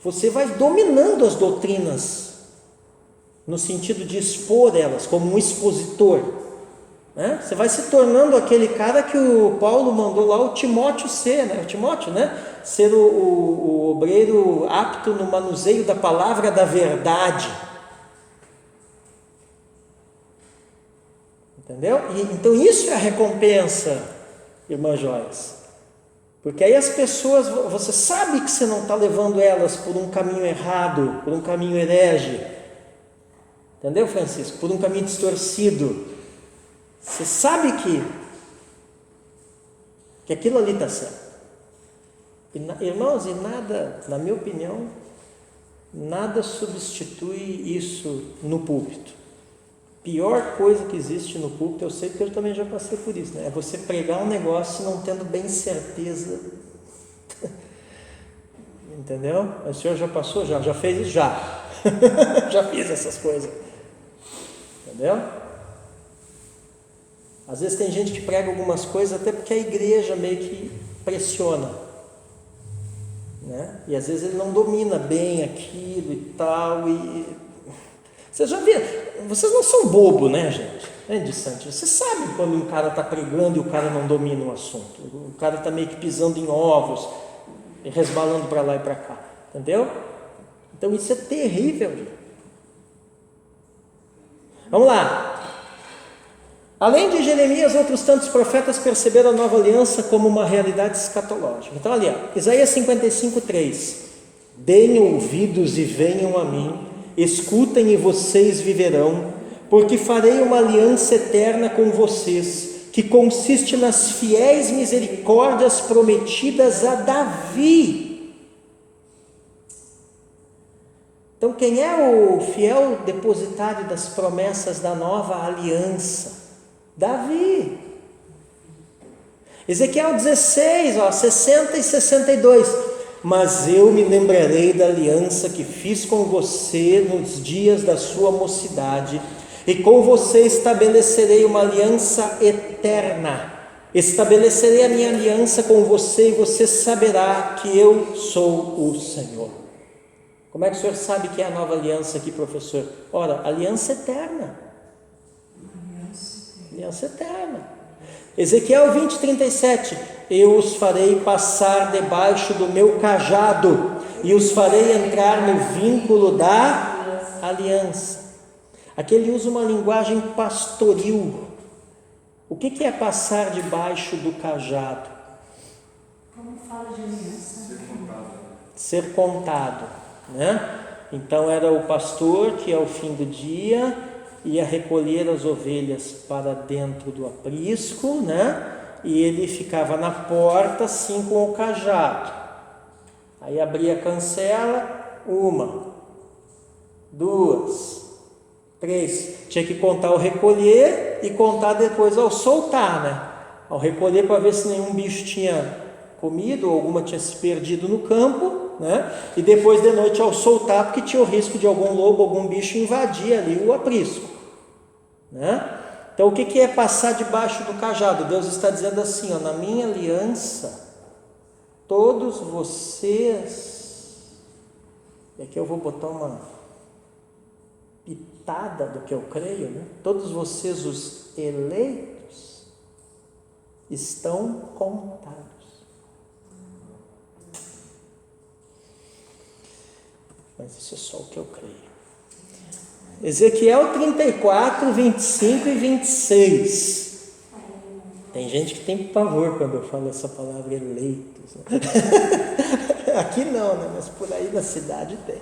[SPEAKER 1] Você vai dominando as doutrinas, no sentido de expor elas, como um expositor. Né? Você vai se tornando aquele cara que o Paulo mandou lá o Timóteo ser, né? O Timóteo, né? Ser o obreiro apto no manuseio da palavra da verdade. Entendeu? Então isso é a recompensa, irmã Joyce. Porque aí as pessoas, você sabe que você não está levando elas por um caminho errado, por um caminho herege. Entendeu, Francisco? Por um caminho distorcido. Você sabe que aquilo ali está certo. Irmãos, e nada, na minha opinião, nada substitui isso no púlpito. Pior coisa que existe no púlpito, eu sei porque eu também já passei por isso, né? É você pregar um negócio não tendo bem certeza. Entendeu? O senhor já passou? Já fez isso? Já. Já fiz essas coisas. Entendeu? Às vezes tem gente que prega algumas coisas até porque a igreja meio que pressiona. Né? E às vezes ele não domina bem aquilo e tal. Vocês já viram? Vocês não são bobo, né, gente? De Santos. Você sabe quando um cara está pregando e o cara não domina o assunto. O cara está meio que pisando em ovos, resbalando para lá e para cá. Entendeu? Então isso é terrível. Gente. Vamos lá. Além de Jeremias, outros tantos profetas perceberam a nova aliança como uma realidade escatológica. Então ali, Isaías 55:3. Deem ouvidos e venham a mim. Escutem e vocês viverão, porque farei uma aliança eterna com vocês, que consiste nas fiéis misericórdias prometidas a Davi. Então, quem é o fiel depositário das promessas da nova aliança? Davi. Ezequiel 16, 60 e 62. mas eu me lembrarei da aliança que fiz com você nos dias da sua mocidade, e com você estabelecerei uma aliança eterna. Estabelecerei a minha aliança com você e você saberá que eu sou o Senhor. Como é que o senhor sabe que é a nova aliança aqui, professor? Ora, aliança eterna. Aliança eterna. Ezequiel 20:37. Eu os farei passar debaixo do meu cajado e os farei entrar no vínculo da aliança. Aqui ele usa uma linguagem pastoril. O que é passar debaixo do cajado?
[SPEAKER 5] Como fala de aliança?
[SPEAKER 1] Ser contado, né? Então era o pastor que ao fim do dia ia recolher as ovelhas para dentro do aprisco, né? E ele ficava na porta assim com o cajado. Aí abria a cancela, 1, 2, 3, tinha que contar ao recolher e contar depois ao soltar, né? Ao recolher para ver se nenhum bicho tinha comido ou alguma tinha se perdido no campo, né? E depois de noite ao soltar, porque tinha o risco de algum lobo, algum bicho invadir ali o aprisco, né? Então o que é passar debaixo do cajado? Deus está dizendo assim, ó, na minha aliança, todos vocês, e aqui eu vou botar uma pitada do que eu creio, né? Todos vocês, os eleitos, estão contados. Mas isso é só o que eu creio. Ezequiel 34, 25 e 26. Tem gente que tem pavor quando eu falo essa palavra eleitos, né? Aqui não, né? Mas por aí na cidade tem.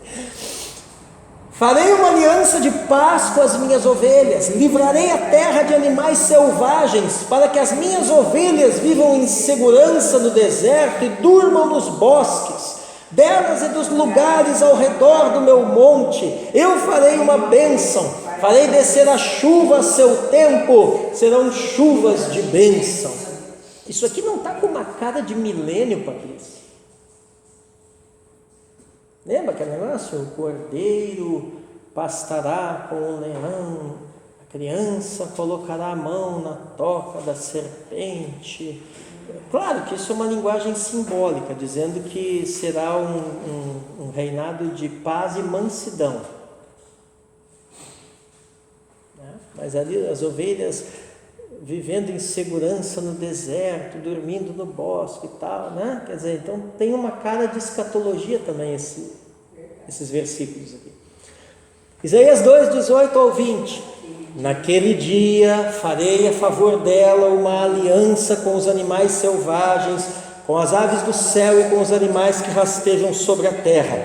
[SPEAKER 1] Farei uma aliança de paz com as minhas ovelhas, livrarei a terra de animais selvagens, para que as minhas ovelhas vivam em segurança no deserto e durmam nos bosques. Delas e dos lugares ao redor do meu monte, eu farei uma bênção, farei descer a chuva a seu tempo, serão chuvas de bênção. Isso aqui não está com uma cara de milênio, Patrícia? Lembra aquele negócio? O cordeiro pastará com o leão, a criança colocará a mão na toca da serpente. Claro que isso é uma linguagem simbólica, dizendo que será um reinado de paz e mansidão. Mas ali as ovelhas vivendo em segurança no deserto, dormindo no bosque e tal, né? Quer dizer, então tem uma cara de escatologia também esses versículos aqui. Isaías 2, 18 ao 20. Naquele dia farei a favor dela uma aliança com os animais selvagens, com as aves do céu e com os animais que rastejam sobre a terra.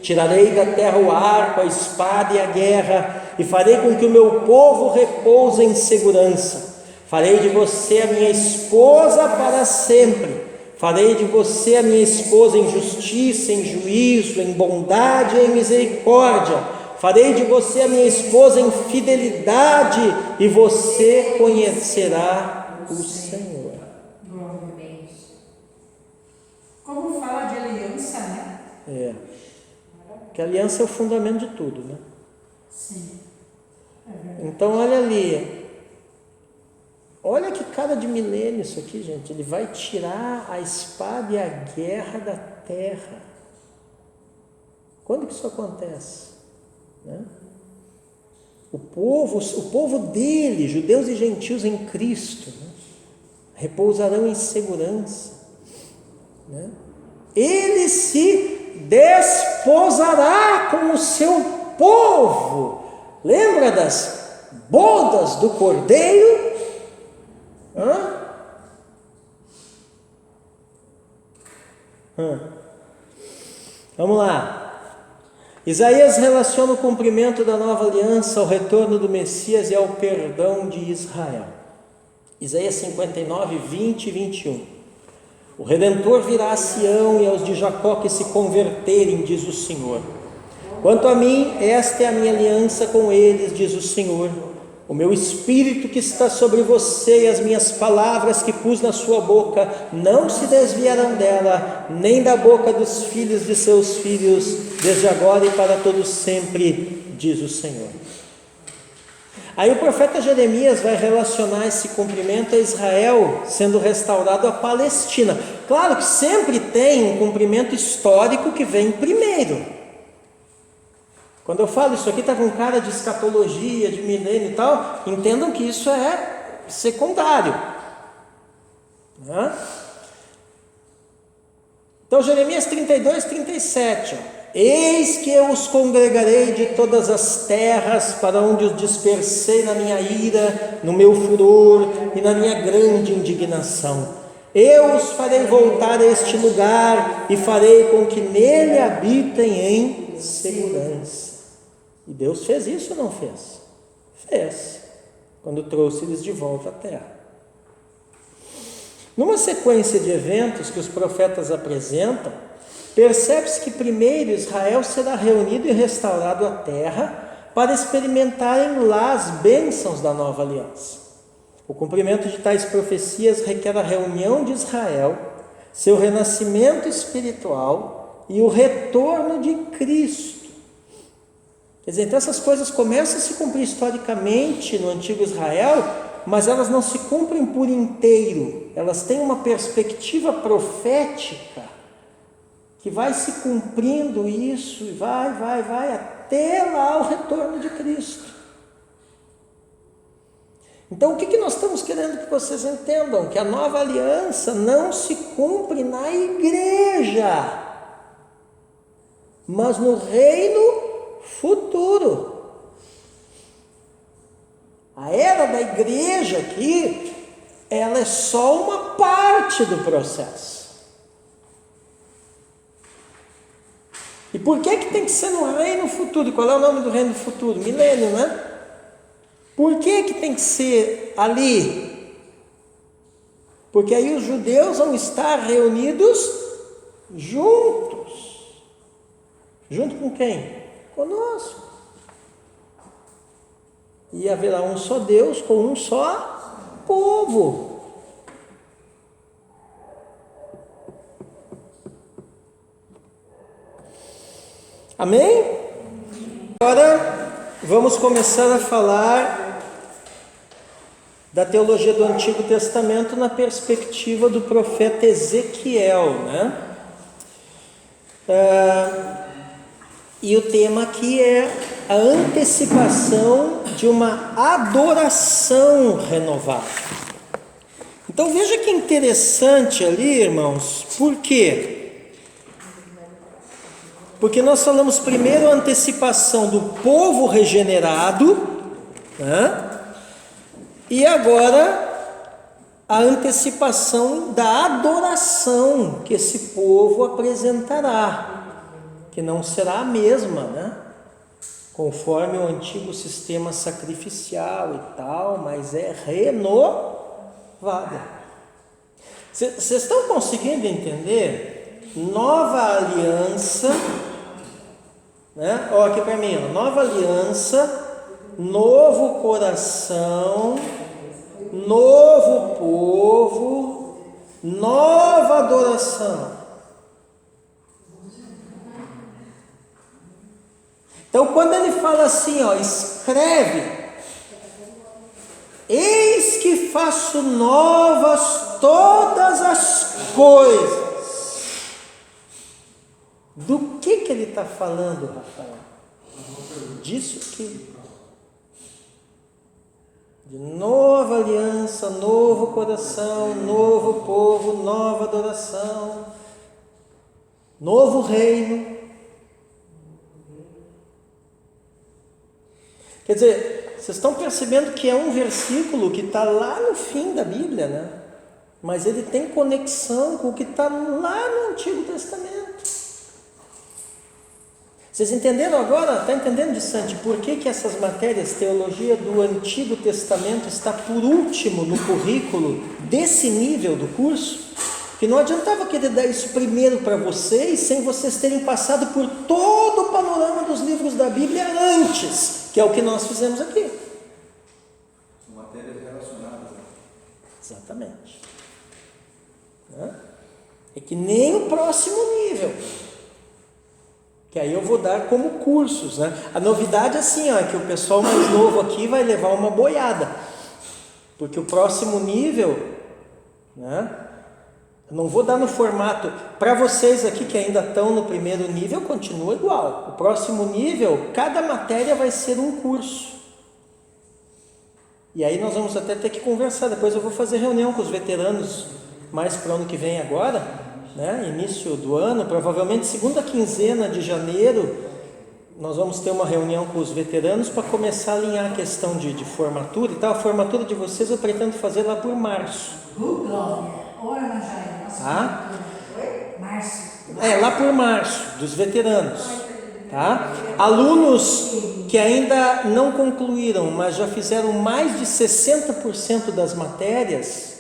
[SPEAKER 1] Tirarei da terra o arco, a espada e a guerra, e farei com que o meu povo repouse em segurança. Farei de você a minha esposa para sempre. Farei de você a minha esposa em justiça, em juízo, em bondade e em misericórdia. Farei de você a minha esposa em fidelidade, e você conhecerá o Senhor.
[SPEAKER 5] Como fala de aliança, né?
[SPEAKER 1] Porque a aliança é o fundamento de tudo, né?
[SPEAKER 5] Sim.
[SPEAKER 1] Então olha ali. Olha que cara de milênio isso aqui, gente. Ele vai tirar a espada e a guerra da terra. Quando que isso acontece? Né? O povo dele, judeus e gentios em Cristo, né? Repousarão em segurança, né? Ele se desposará com o seu povo. Lembra das bodas do Cordeiro? Vamos lá. Isaías relaciona o cumprimento da nova aliança ao retorno do Messias e ao perdão de Israel. Isaías 59, 20 e 21. O Redentor virá a Sião e aos de Jacó que se converterem, diz o Senhor. Quanto a mim, esta é a minha aliança com eles, diz o Senhor. o meu espírito que está sobre você e as minhas palavras que pus na sua boca não se desviarão dela, nem da boca dos filhos de seus filhos, desde agora e para todos sempre, diz o Senhor. Aí o profeta Jeremias vai relacionar esse cumprimento a Israel sendo restaurado à Palestina. Claro que sempre tem um cumprimento histórico que vem primeiro. Quando eu falo isso aqui está com cara de escatologia, de milênio e tal, entendam que isso é secundário, né? Então Jeremias 32, 37, eis que eu os congregarei de todas as terras para onde os dispersei na minha ira, no meu furor e na minha grande indignação. Eu os farei voltar a este lugar e farei com que nele habitem em segurança. E Deus fez isso ou não fez? Fez, quando trouxe eles de volta à terra. Numa sequência de eventos que os profetas apresentam, percebe-se que primeiro Israel será reunido e restaurado à terra para experimentarem lá as bênçãos da nova aliança. O cumprimento de tais profecias requer a reunião de Israel, seu renascimento espiritual e o retorno de Cristo. Quer dizer, então essas coisas começam a se cumprir historicamente no antigo Israel, mas elas não se cumprem por inteiro. Elas têm uma perspectiva profética que vai se cumprindo isso e vai até lá o retorno de Cristo. Então o que nós estamos querendo que vocês entendam? Que a nova aliança não se cumpre na igreja, mas no reino futuro. A era da igreja aqui, ela é só uma parte do processo. E por que tem que ser no reino futuro? E qual é o nome do reino futuro? Milênio, né? Por que tem que ser ali? Porque aí os judeus vão estar reunidos juntos. Junto com quem? Conosco. E haverá um só Deus com um só povo. Amém? Agora vamos começar a falar da teologia do Antigo Testamento na perspectiva do profeta Ezequiel, né? E o tema aqui é a antecipação de uma adoração renovada. Então veja que interessante ali, irmãos, por quê? Porque nós falamos primeiro a antecipação do povo regenerado, né? E agora a antecipação da adoração que esse povo apresentará, que não será a mesma, né? Conforme o antigo sistema sacrificial e tal, mas é renovada. Vocês estão conseguindo entender? Nova aliança, né? Olha aqui para mim, ó. Nova aliança, novo coração, novo povo, nova adoração. Então, quando ele fala assim, ó, escreve, eis que faço novas todas as coisas. Do que ele está falando, Rafael? Disso aqui. De nova aliança, novo coração, novo povo, nova adoração, novo reino. Quer dizer, vocês estão percebendo que é um versículo que está lá no fim da Bíblia, né? Mas ele tem conexão com o que está lá no Antigo Testamento. Vocês entenderam agora? Está entendendo, de Santi, por que essas matérias, teologia do Antigo Testamento, está por último no currículo desse nível do curso? Que não adiantava querer dar isso primeiro para vocês, sem vocês terem passado por todo o panorama dos livros da Bíblia antes, que é o que nós fizemos aqui. Exatamente. Né? É que nem o próximo nível, que aí eu vou dar como cursos, né? A novidade é assim, ó, é que o pessoal mais novo aqui vai levar uma boiada, porque o próximo nível, né? Eu não vou dar no formato, para vocês aqui que ainda estão no primeiro nível, continua igual. O próximo nível, cada matéria vai ser um curso. E aí nós vamos até ter que conversar, depois eu vou fazer reunião com os veteranos, mais para o ano que vem agora, né? Início do ano, provavelmente segunda quinzena de janeiro, nós vamos ter uma reunião com os veteranos para começar a alinhar a questão de formatura e tal. A formatura de vocês eu pretendo fazer lá por março.
[SPEAKER 5] Glória! Ora, Najaia, nossa formatura. Março.
[SPEAKER 1] Lá por março, dos veteranos. Tá? Alunos que ainda não concluíram, mas já fizeram mais de 60% das matérias,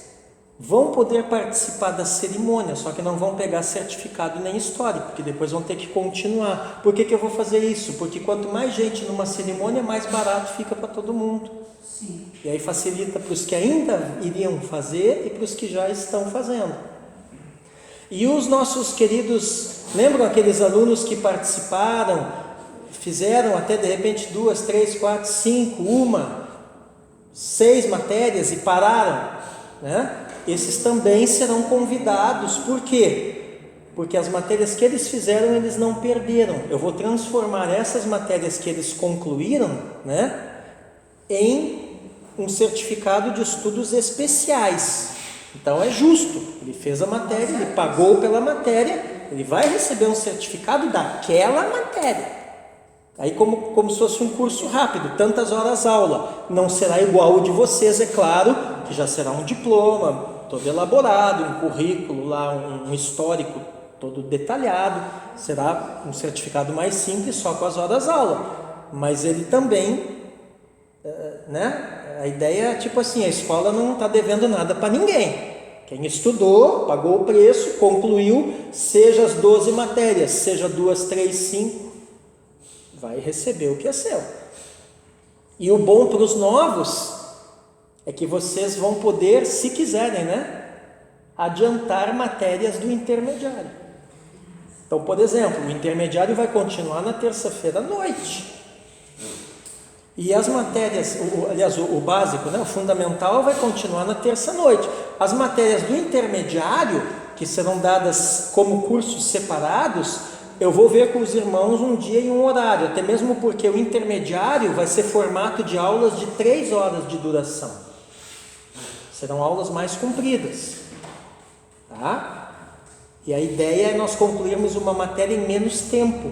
[SPEAKER 1] vão poder participar da cerimônia, só que não vão pegar certificado nem histórico, porque depois vão ter que continuar. Por que eu vou fazer isso? Porque quanto mais gente numa cerimônia, mais barato fica para todo mundo.
[SPEAKER 5] Sim.
[SPEAKER 1] E aí facilita para os que ainda iriam fazer e para os que já estão fazendo. E os nossos queridos, lembram aqueles alunos que participaram, fizeram até de repente 2, 3, 4, 5, 6 matérias e pararam, né? Esses também serão convidados. Por quê? Porque as matérias que eles fizeram, eles não perderam. Eu vou transformar essas matérias que eles concluíram, né, em um certificado de estudos especiais. Então é justo, ele fez a matéria, ele pagou pela matéria, ele vai receber um certificado daquela matéria. Aí como se fosse um curso rápido, tantas horas aula. Não será igual o de vocês, é claro, que já será um diploma todo elaborado, um currículo lá, um histórico todo detalhado. Será um certificado mais simples, só com as horas aula. Mas ele também, né? A ideia é tipo assim, a escola não está devendo nada para ninguém. Quem estudou, pagou o preço, concluiu, seja as 12 matérias, seja 2, 3, 5, vai receber o que é seu. E o bom para os novos é que vocês vão poder, se quiserem, né, adiantar matérias do intermediário. Então, por exemplo, o intermediário vai continuar na terça-feira à noite. E as matérias, o básico, né, o fundamental, vai continuar na terça-noite. As matérias do intermediário, que serão dadas como cursos separados, eu vou ver com os irmãos um dia e um horário, até mesmo porque o intermediário vai ser formato de aulas de 3 horas de duração. Serão aulas mais compridas. Tá? E a ideia é nós concluirmos uma matéria em menos tempo.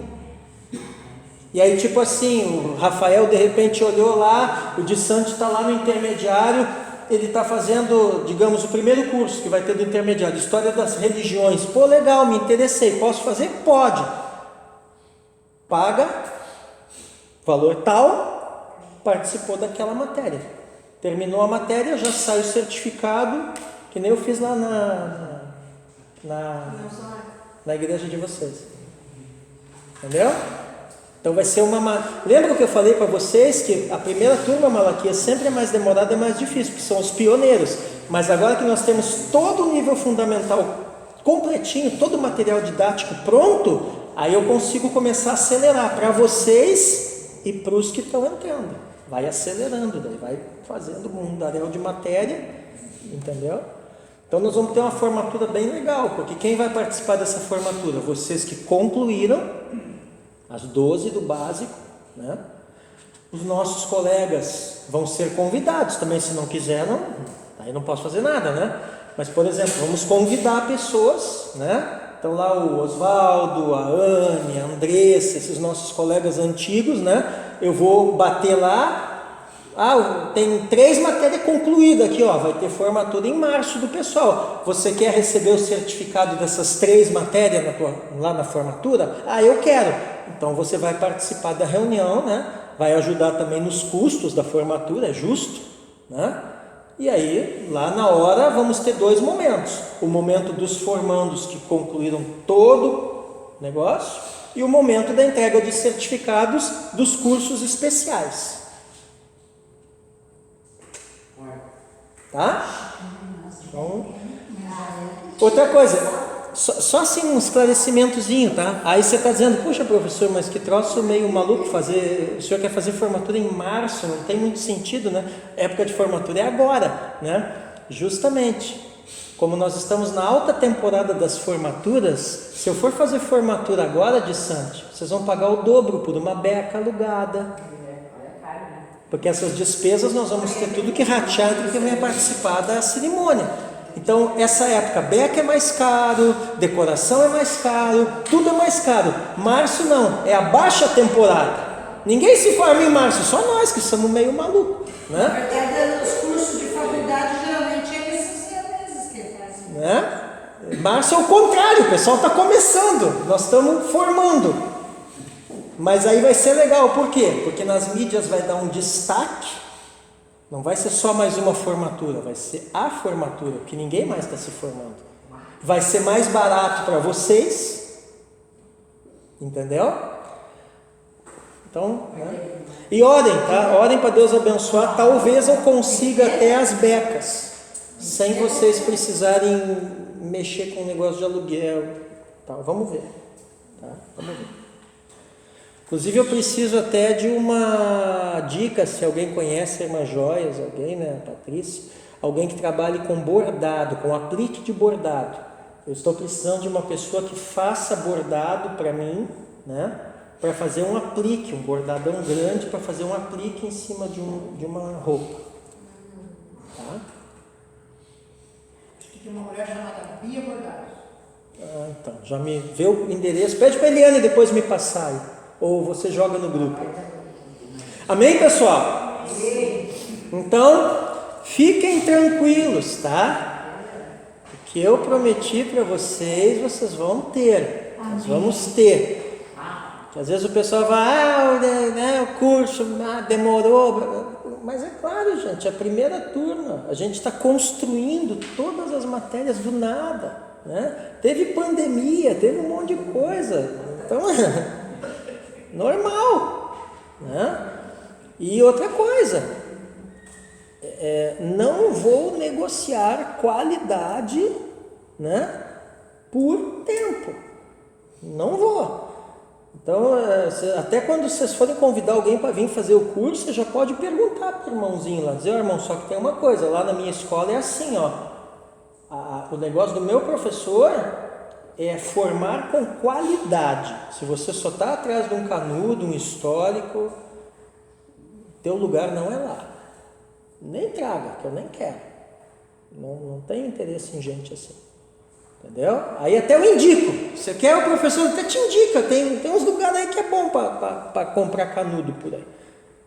[SPEAKER 1] E aí, tipo assim, o Rafael de repente olhou lá, o de Santos está lá no intermediário, ele está fazendo, digamos, o primeiro curso que vai ter do intermediário, História das Religiões. Pô, legal, me interessei, posso fazer? Pode. Paga, valor tal, participou daquela matéria. Terminou a matéria, já sai o certificado, que nem eu fiz lá na igreja de vocês. Entendeu? Então vai ser Lembra que eu falei para vocês que a primeira turma, Malaquias, sempre é mais demorada, é mais difícil, porque são os pioneiros. Mas agora que nós temos todo o nível fundamental completinho, todo o material didático pronto, aí eu consigo começar a acelerar para vocês e para os que estão entrando. Vai acelerando, daí vai fazendo um mundaréu de matéria, entendeu? Então nós vamos ter uma formatura bem legal, porque quem vai participar dessa formatura? Vocês que concluíram as 12 do básico, né? Os nossos colegas vão ser convidados também, se não quiseram, aí não posso fazer nada, né? Mas, por exemplo, vamos convidar pessoas, né? Então lá o Oswaldo, a Anne, a Andressa, esses nossos colegas antigos, né? Eu vou bater lá, tem 3 matérias concluídas aqui, ó, vai ter formatura em março do pessoal. Você quer receber o certificado dessas 3 matérias lá na formatura? Eu quero. Então você vai participar da reunião, né? Vai ajudar também nos custos da formatura, é justo, né? E aí, lá na hora, vamos ter 2 momentos. O momento dos formandos que concluíram todo o negócio e o momento da entrega de certificados dos cursos especiais. Tá? Outra coisa, só assim um esclarecimentozinho, tá? Aí você está dizendo, puxa professor, mas que troço meio maluco fazer, o senhor quer fazer formatura em março, não tem muito sentido, né? Época de formatura é agora, né? Justamente, como nós estamos na alta temporada das formaturas, se eu for fazer formatura agora de Sante, vocês vão pagar o dobro por uma beca alugada. Porque essas despesas nós vamos ter tudo que ratear entre quem venha participar da cerimônia. Então, essa época, beca é mais caro, decoração é mais caro, tudo é mais caro. Março não, é a baixa temporada. Ninguém se forma em março, só nós que somos meio malucos, né?
[SPEAKER 5] Na verdade, os cursos de faculdade geralmente é nesses 6 meses que fazem.
[SPEAKER 1] Né? Março é o contrário, o pessoal está começando, nós estamos formando. Mas aí vai ser legal, por quê? Porque nas mídias vai dar um destaque. Não vai ser só mais uma formatura, vai ser a formatura, porque ninguém mais está se formando. Vai ser mais barato para vocês, entendeu? Então, né? E orem, tá? Orem para Deus abençoar. Talvez eu consiga até as becas, sem vocês precisarem mexer com o negócio de aluguel. Tá? Vamos ver. Tá? Vamos ver. Inclusive eu preciso até de uma dica, se alguém conhece a Irmã Joias, alguém, né, Patrícia, alguém que trabalhe com bordado, com aplique de bordado. Eu estou precisando de uma pessoa que faça bordado para mim, né, para fazer um aplique, um bordadão grande, para fazer um aplique em cima de uma roupa. Tá?
[SPEAKER 4] Acho que tem uma mulher chamada Bia Bordados.
[SPEAKER 1] Ah, então, já me vê o endereço, pede para a Eliane depois me passar aí. Ou você joga no grupo. Amém, pessoal? Então, fiquem tranquilos, tá? O que eu prometi para vocês, vocês vão ter. Nós vamos ter. Porque às vezes o pessoal vai, o curso demorou. Mas é claro, gente, a primeira turma, a gente está construindo todas as matérias do nada, né? Teve pandemia, teve um monte de coisa. Então, normal, né? E outra coisa, não vou negociar qualidade, né, por tempo, não vou. Então, até quando vocês forem convidar alguém para vir fazer o curso, você já pode perguntar para o irmãozinho lá, dizer, irmão, só que tem uma coisa, lá na minha escola é assim, ó, o negócio do meu professor é formar com qualidade. Se você só está atrás de um canudo, um histórico, teu lugar não é lá. Nem traga, que eu nem quero. Não tenho interesse em gente assim. Entendeu? Aí até eu indico. Você quer, o professor até te indica. Tem uns lugares aí que é bom para comprar canudo por aí.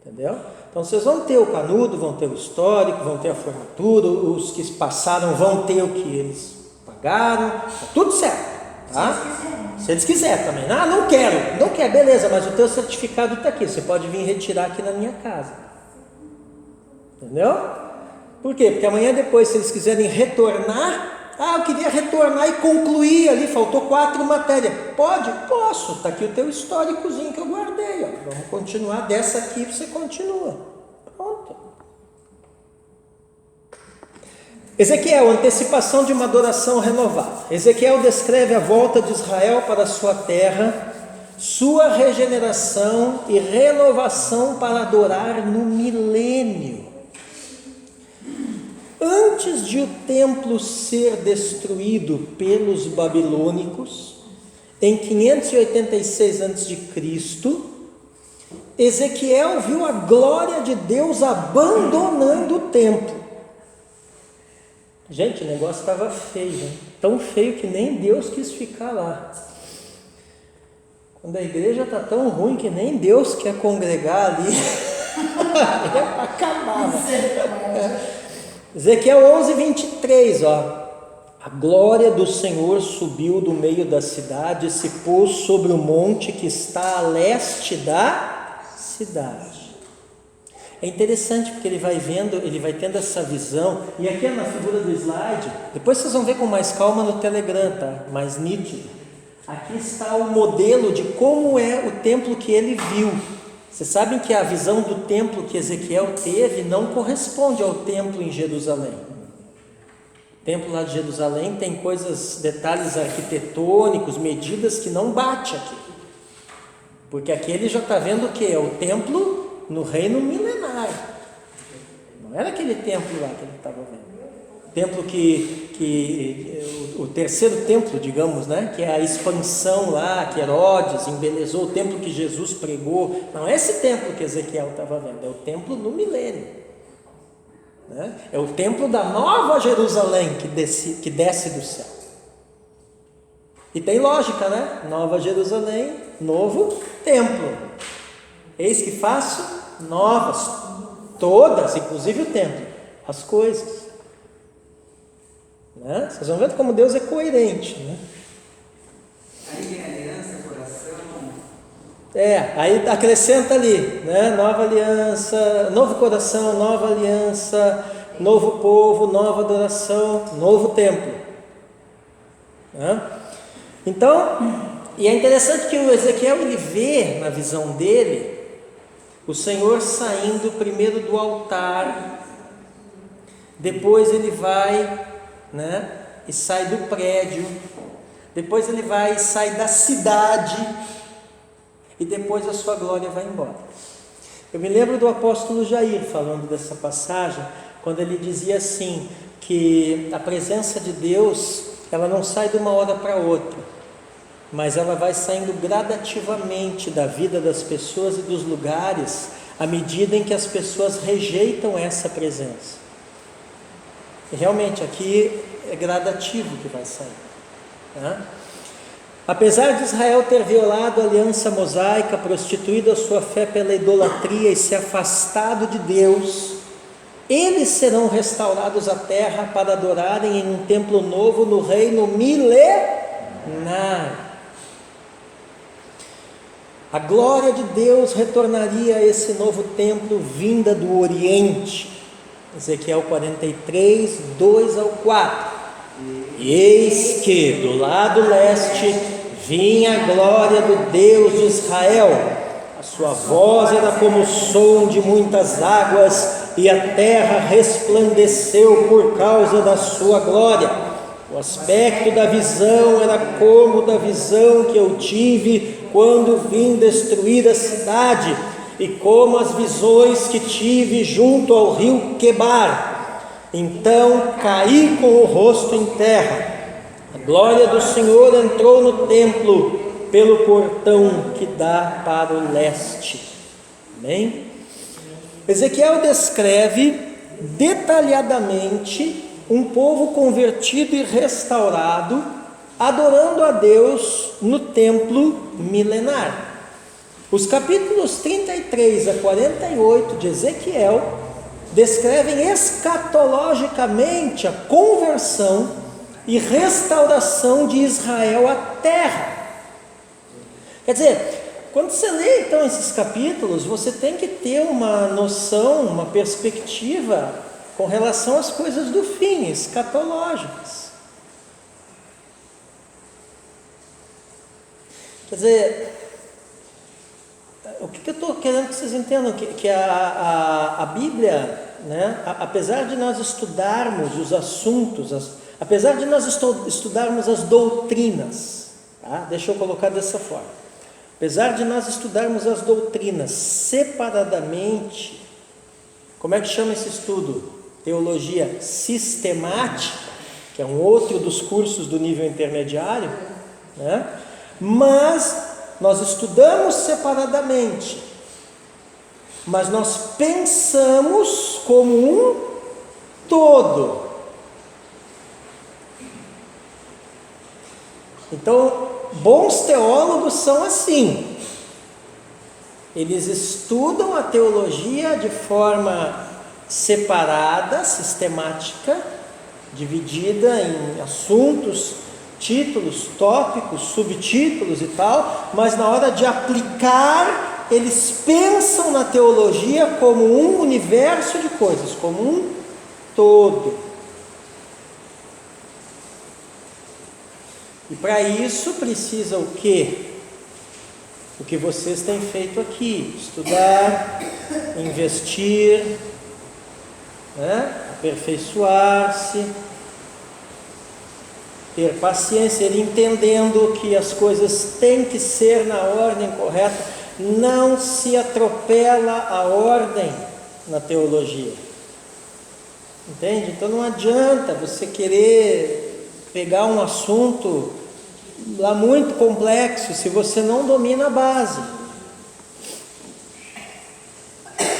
[SPEAKER 1] Entendeu? Então vocês vão ter o canudo, vão ter o histórico, vão ter a formatura, os que passaram vão ter o que eles pagaram, tá tudo certo. Tá? Se eles quiserem também. Ah, não quer, beleza, mas o teu certificado está aqui, você pode vir retirar aqui na minha casa. Entendeu? Por quê? Porque amanhã depois, se eles quiserem retornar, eu queria retornar e concluir ali, faltou 4 matérias. Pode? Posso, está aqui o teu históricozinho que eu guardei, ó. Vamos continuar, dessa aqui você continua. Pronto. Ezequiel, antecipação de uma adoração renovada. Ezequiel descreve a volta de Israel para a sua terra, sua regeneração e renovação para adorar no milênio. Antes de o templo ser destruído pelos babilônicos, em 586 a.C., Ezequiel viu a glória de Deus abandonando o templo. Gente, o negócio estava feio, né? Tão feio que nem Deus quis ficar lá. Quando a igreja está tão ruim que nem Deus quer congregar ali, acabava. Ezequiel 11, 23, ó. A glória do Senhor subiu do meio da cidade e se pôs sobre o monte que está a leste da cidade. É interessante porque ele vai vendo, ele vai tendo essa visão, e aqui na figura do slide, depois vocês vão ver com mais calma no Telegram, tá? Mais nítido. Aqui está o modelo de como é o templo que ele viu. Vocês sabem que a visão do templo que Ezequiel teve não corresponde ao templo em Jerusalém. O templo lá de Jerusalém tem coisas, detalhes arquitetônicos, medidas que não bate aqui. Porque aqui ele já está vendo o que? É o templo no reino milenar. Não era aquele templo lá que ele estava vendo. O templo o terceiro templo, digamos, né? Que é a expansão lá, que Herodes embelezou, o templo que Jesus pregou. Não é esse templo que Ezequiel estava vendo, é o templo no milênio. Né? É o templo da nova Jerusalém que desce do céu. E tem lógica, né? Nova Jerusalém, novo templo. Eis que faço novas, todas, inclusive o templo, as coisas. Né? Vocês vão vendo como Deus é coerente. Né?
[SPEAKER 6] Aí vem aliança, coração.
[SPEAKER 1] Aí acrescenta ali, né? Nova aliança, novo coração, nova aliança, novo povo, nova adoração, novo templo. Né? Então, e é interessante que o Ezequiel ele vê na visão dele o Senhor saindo primeiro do altar, depois ele vai, né, e sai do prédio, depois ele vai e sai da cidade, e depois a sua glória vai embora. Eu me lembro do apóstolo Jair falando dessa passagem, quando ele dizia assim, que a presença de Deus, ela não sai de uma hora para outra, mas ela vai saindo gradativamente da vida das pessoas e dos lugares, à medida em que as pessoas rejeitam essa presença. E realmente aqui é gradativo que vai sair. Né? Apesar de Israel ter violado a aliança mosaica, prostituído a sua fé pela idolatria e se afastado de Deus, eles serão restaurados à terra para adorarem em um templo novo no reino milenar. A glória de Deus retornaria a esse novo templo vinda do Oriente. Ezequiel 43, 2 ao 4. E eis que do lado leste vinha a glória do Deus de Israel. A sua voz era como o som de muitas águas, e a terra resplandeceu por causa da sua glória. O aspecto da visão era como da visão que eu tive quando vim destruir a cidade, e como as visões que tive junto ao rio Quebar. Então caí com o rosto em terra. A glória do Senhor entrou no templo pelo portão que dá para o leste. Amém? Ezequiel descreve detalhadamente um povo convertido e restaurado, adorando a Deus no templo milenar. Os capítulos 33 a 48 de Ezequiel descrevem escatologicamente a conversão e restauração de Israel à terra. Quer dizer, quando você lê então esses capítulos, você tem que ter uma noção, uma perspectiva com relação às coisas do fim, escatológicas. Quer dizer, o que eu estou querendo que vocês entendam? Que a Bíblia, né, apesar de nós estudarmos os assuntos, apesar de nós estudarmos as doutrinas, tá? Deixa eu colocar dessa forma. Apesar de nós estudarmos as doutrinas separadamente, como é que chama esse estudo? Teologia sistemática, que é um outro dos cursos do nível intermediário, né? Mas nós estudamos separadamente, mas nós pensamos como um todo. Então, bons teólogos são assim. Eles estudam a teologia de forma separada, sistemática, dividida em assuntos, títulos, tópicos, subtítulos e tal, mas na hora de aplicar, eles pensam na teologia como um universo de coisas, como um todo. E para isso precisa o quê? O que vocês têm feito aqui: estudar, investir, né? Aperfeiçoar-se, ter paciência, ele entendendo que as coisas têm que ser na ordem correta, não se atropela a ordem na teologia. Entende? Então não adianta você querer pegar um assunto lá muito complexo se você não domina a base.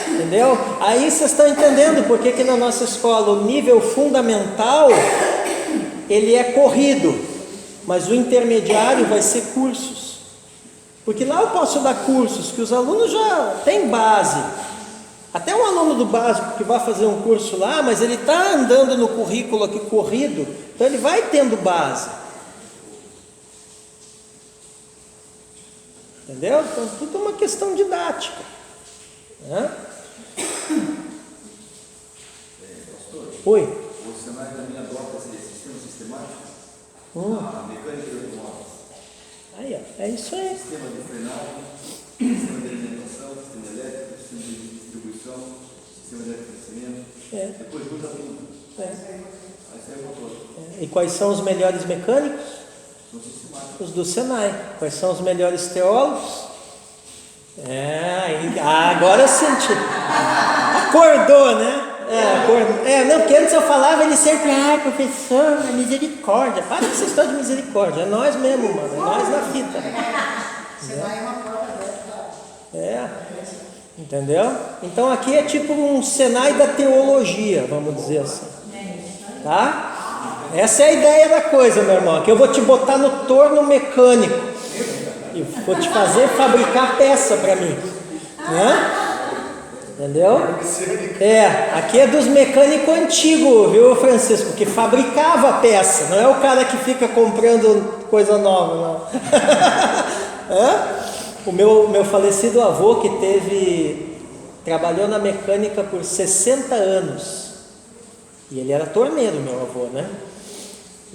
[SPEAKER 1] Entendeu? Aí vocês estão entendendo por que na nossa escola o nível fundamental ele é corrido, mas o intermediário vai ser cursos. Porque lá eu posso dar cursos que os alunos já têm base. Até um aluno do básico que vai fazer um curso lá, mas ele está andando no currículo aqui corrido, então ele vai tendo base. Entendeu? Então tudo é uma questão didática, né?
[SPEAKER 2] Pastor,
[SPEAKER 1] Oi.
[SPEAKER 2] o Senai também adota esse sistema sistemático? A mecânica de automóveis.
[SPEAKER 1] Aí, ó, é isso aí.
[SPEAKER 2] Sistema de frenagem, sistema de alimentação, sistema elétrico, sistema de distribuição, sistema de abastecimento. Depois junta tudo. Aí sai o motor.
[SPEAKER 1] E quais são os melhores mecânicos?
[SPEAKER 2] São sistemáticos.
[SPEAKER 1] Os do Senai. Quais são os melhores teólogos? Agora eu senti. Acordou, né? Não, porque antes eu falava, ele sempre, professor, misericórdia. Para com essa história de misericórdia. É nós mesmo, mano. É nós na fita.
[SPEAKER 4] Você vai uma porta aberta.
[SPEAKER 1] Entendeu? Então aqui é tipo um Senai da teologia, vamos dizer assim. Tá? Essa é a ideia da coisa, meu irmão. Que eu vou te botar no torno mecânico. E vou te fazer fabricar peça para mim. Né? Entendeu? Aqui é dos mecânicos antigos, viu, Francisco? Que fabricava a peça. Não é o cara que fica comprando coisa nova, não. O meu falecido avô que trabalhou na mecânica por 60 anos. E ele era torneiro, meu avô, né?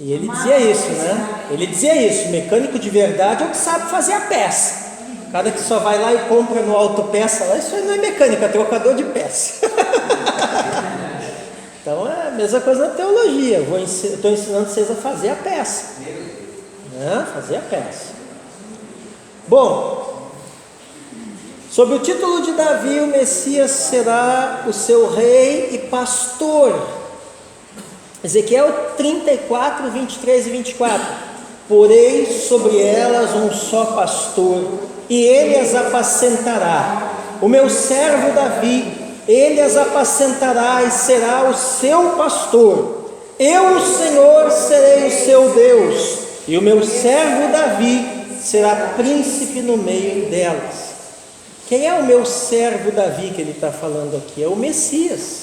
[SPEAKER 1] E ele dizia isso, né? Ele dizia isso, mecânico de verdade é o que sabe fazer a peça. O cara que só vai lá e compra no autopeça, lá, isso aí não é mecânica, é trocador de peça. Então é a mesma coisa na teologia. Estou ensinando vocês a fazer a peça. Né? Fazer a peça. Bom, sob o título de Davi, o Messias será o seu rei e pastor. Ezequiel 34, 23 e 24. Porei sobre elas um só pastor, e ele as apacentará. O meu servo Davi, ele as apacentará e será o seu pastor. Eu, o Senhor, serei o seu Deus, e o meu servo Davi será príncipe no meio delas. Quem é o meu servo Davi que ele está falando aqui? É o Messias,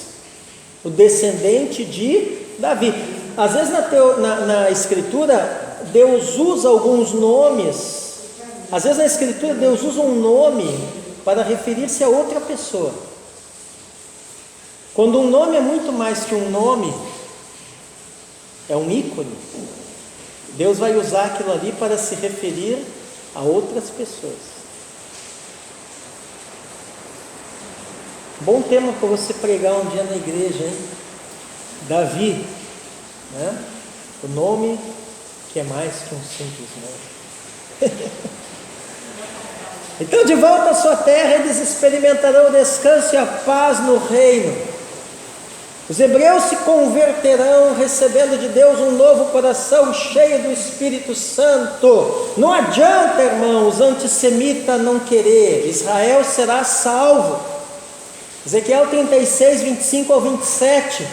[SPEAKER 1] o descendente de Davi. Às vezes na Escritura Deus usa alguns nomes. Às vezes na Escritura Deus usa um nome para referir-se a outra pessoa. Quando um nome é muito mais que um nome, é um ícone, Deus vai usar aquilo ali para se referir a outras pessoas. Bom tema para você pregar um dia na igreja, hein? Davi, né? O nome que é mais que um simples nome. Então, de volta à sua terra, eles experimentarão o descanso e a paz no reino. Os hebreus se converterão, recebendo de Deus um novo coração cheio do Espírito Santo. Não adianta, irmãos, antissemitas não querer. Israel será salvo. Ezequiel 36, 25 ao 27.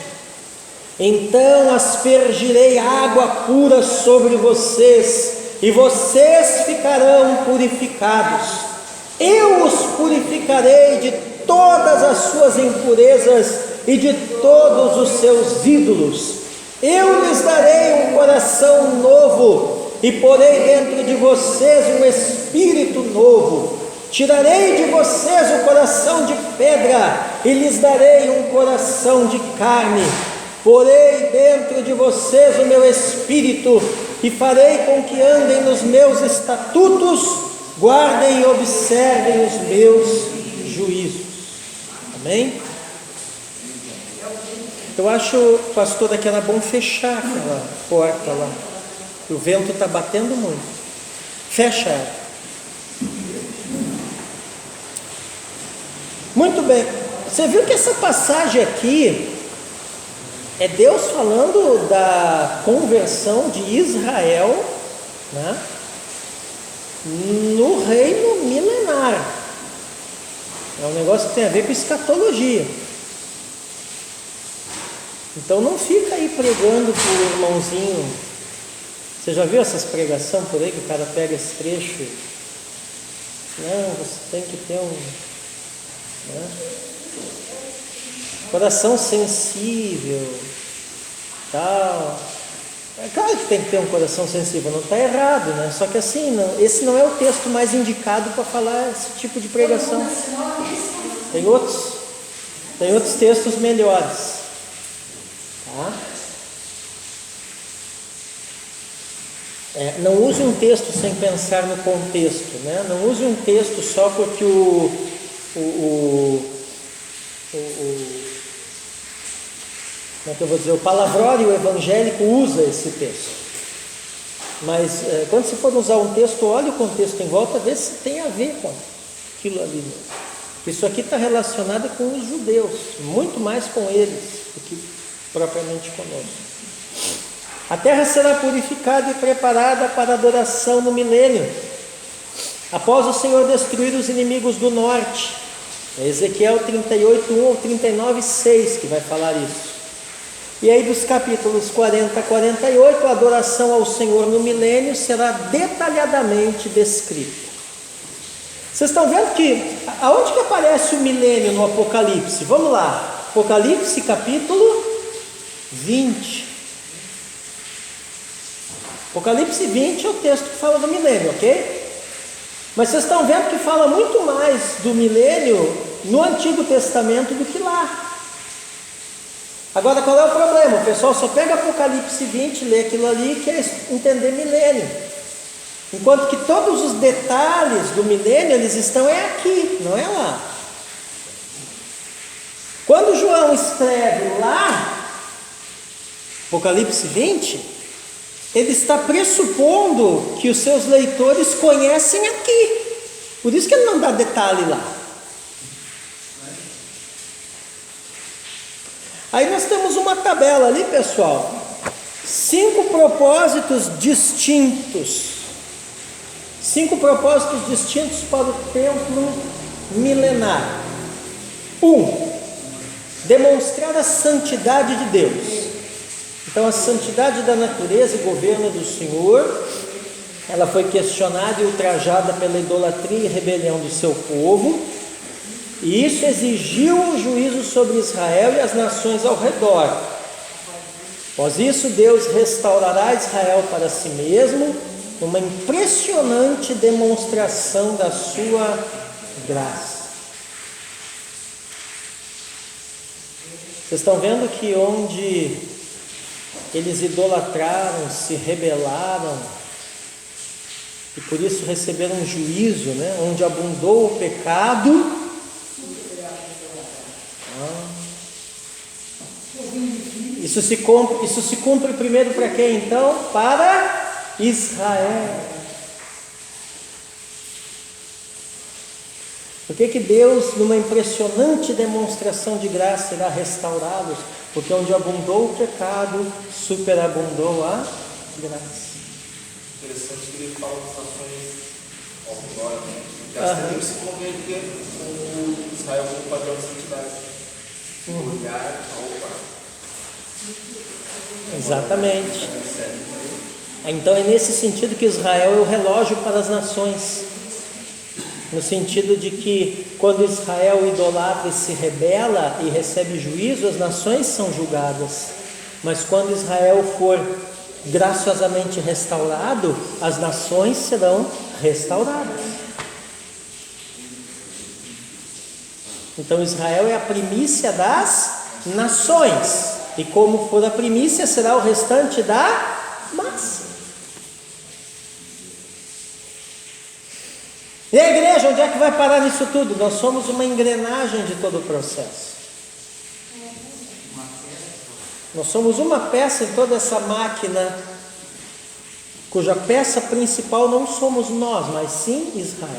[SPEAKER 1] Então aspergirei água pura sobre vocês, e vocês ficarão purificados. Eu os purificarei de todas as suas impurezas e de todos os seus ídolos. Eu lhes darei um coração novo e porei dentro de vocês um espírito novo. Tirarei de vocês o coração de pedra e lhes darei um coração de carne. Porei dentro de vocês o meu espírito e farei com que andem nos meus estatutos, guardem e observem os meus juízos. Amém? Eu acho, pastor, que era bom fechar aquela porta lá. O vento está batendo muito. Fecha ela. Muito bem. Você viu que essa passagem aqui é Deus falando da conversão de Israel, né, no reino milenar. É um negócio que tem a ver com escatologia. Então não fica aí pregando para o irmãozinho. Você já viu essas pregações por aí que o cara pega esse trecho? Não, você tem que ter né, coração sensível, tal. É claro que tem que ter um coração sensível, não está errado, né? Só que assim, não, esse não é o texto mais indicado para falar esse tipo de pregação. Tem outros textos melhores. Tá? Não use um texto sem pensar no contexto, né? Não use um texto só porque como é que eu vou dizer? O palavrório evangélico usa esse texto. Mas quando você for usar um texto, olhe o contexto em volta, vê se tem a ver com aquilo ali mesmo. Isso aqui está relacionado com os judeus, muito mais com eles do que propriamente conosco. A terra será purificada e preparada para adoração no milênio, após o Senhor destruir os inimigos do norte. É Ezequiel 38:1 ou 39:6 que vai falar isso. E aí dos capítulos 40 a 48, a adoração ao Senhor no milênio será detalhadamente descrita. Vocês estão vendo que, aonde que aparece o milênio no Apocalipse? Vamos lá, Apocalipse capítulo 20. Apocalipse 20 é o texto que fala do milênio, ok? Mas vocês estão vendo que fala muito mais do milênio no Antigo Testamento do que lá. Agora, qual é o problema? O pessoal só pega Apocalipse 20, lê aquilo ali e quer entender milênio. Enquanto que todos os detalhes do milênio, eles estão aqui, não é lá. Quando João escreve lá, Apocalipse 20, ele está pressupondo que os seus leitores conhecem aqui. Por isso que ele não dá detalhe lá. Aí nós temos uma tabela ali, pessoal. 5 propósitos distintos. 5 propósitos distintos para o templo milenar. 1. Demonstrar a santidade de Deus. Então a santidade da natureza e governo do Senhor, ela foi questionada e ultrajada pela idolatria e rebelião do seu povo, e isso exigiu um juízo sobre Israel e as nações ao redor. Após isso, Deus restaurará Israel para si mesmo, uma impressionante demonstração da sua graça. Vocês estão vendo que onde eles idolatraram, se rebelaram, e por isso receberam um juízo, né? Onde abundou o pecado. Isso se cumpre primeiro para quem então? Para Israel. Por que Deus, numa impressionante demonstração de graça, irá restaurá-los? Porque onde abundou o pecado, superabundou a graça.
[SPEAKER 3] Interessante que ele fala das nações ao redor, né? Que elas teriam que se converter com Israel como padrão de santidade. Olhar ao par.
[SPEAKER 1] Exatamente. Então é nesse sentido que Israel é o relógio para as nações. No sentido de que quando Israel idolatra e se rebela e recebe juízo, as nações são julgadas. Mas quando Israel for graciosamente restaurado, as nações serão restauradas. Então Israel é a primícia das nações. E como for a primícia, será o restante da massa. E a igreja, onde é que vai parar nisso tudo? Nós somos uma engrenagem de todo o processo. Nós somos uma peça em toda essa máquina cuja peça principal não somos nós, mas sim Israel.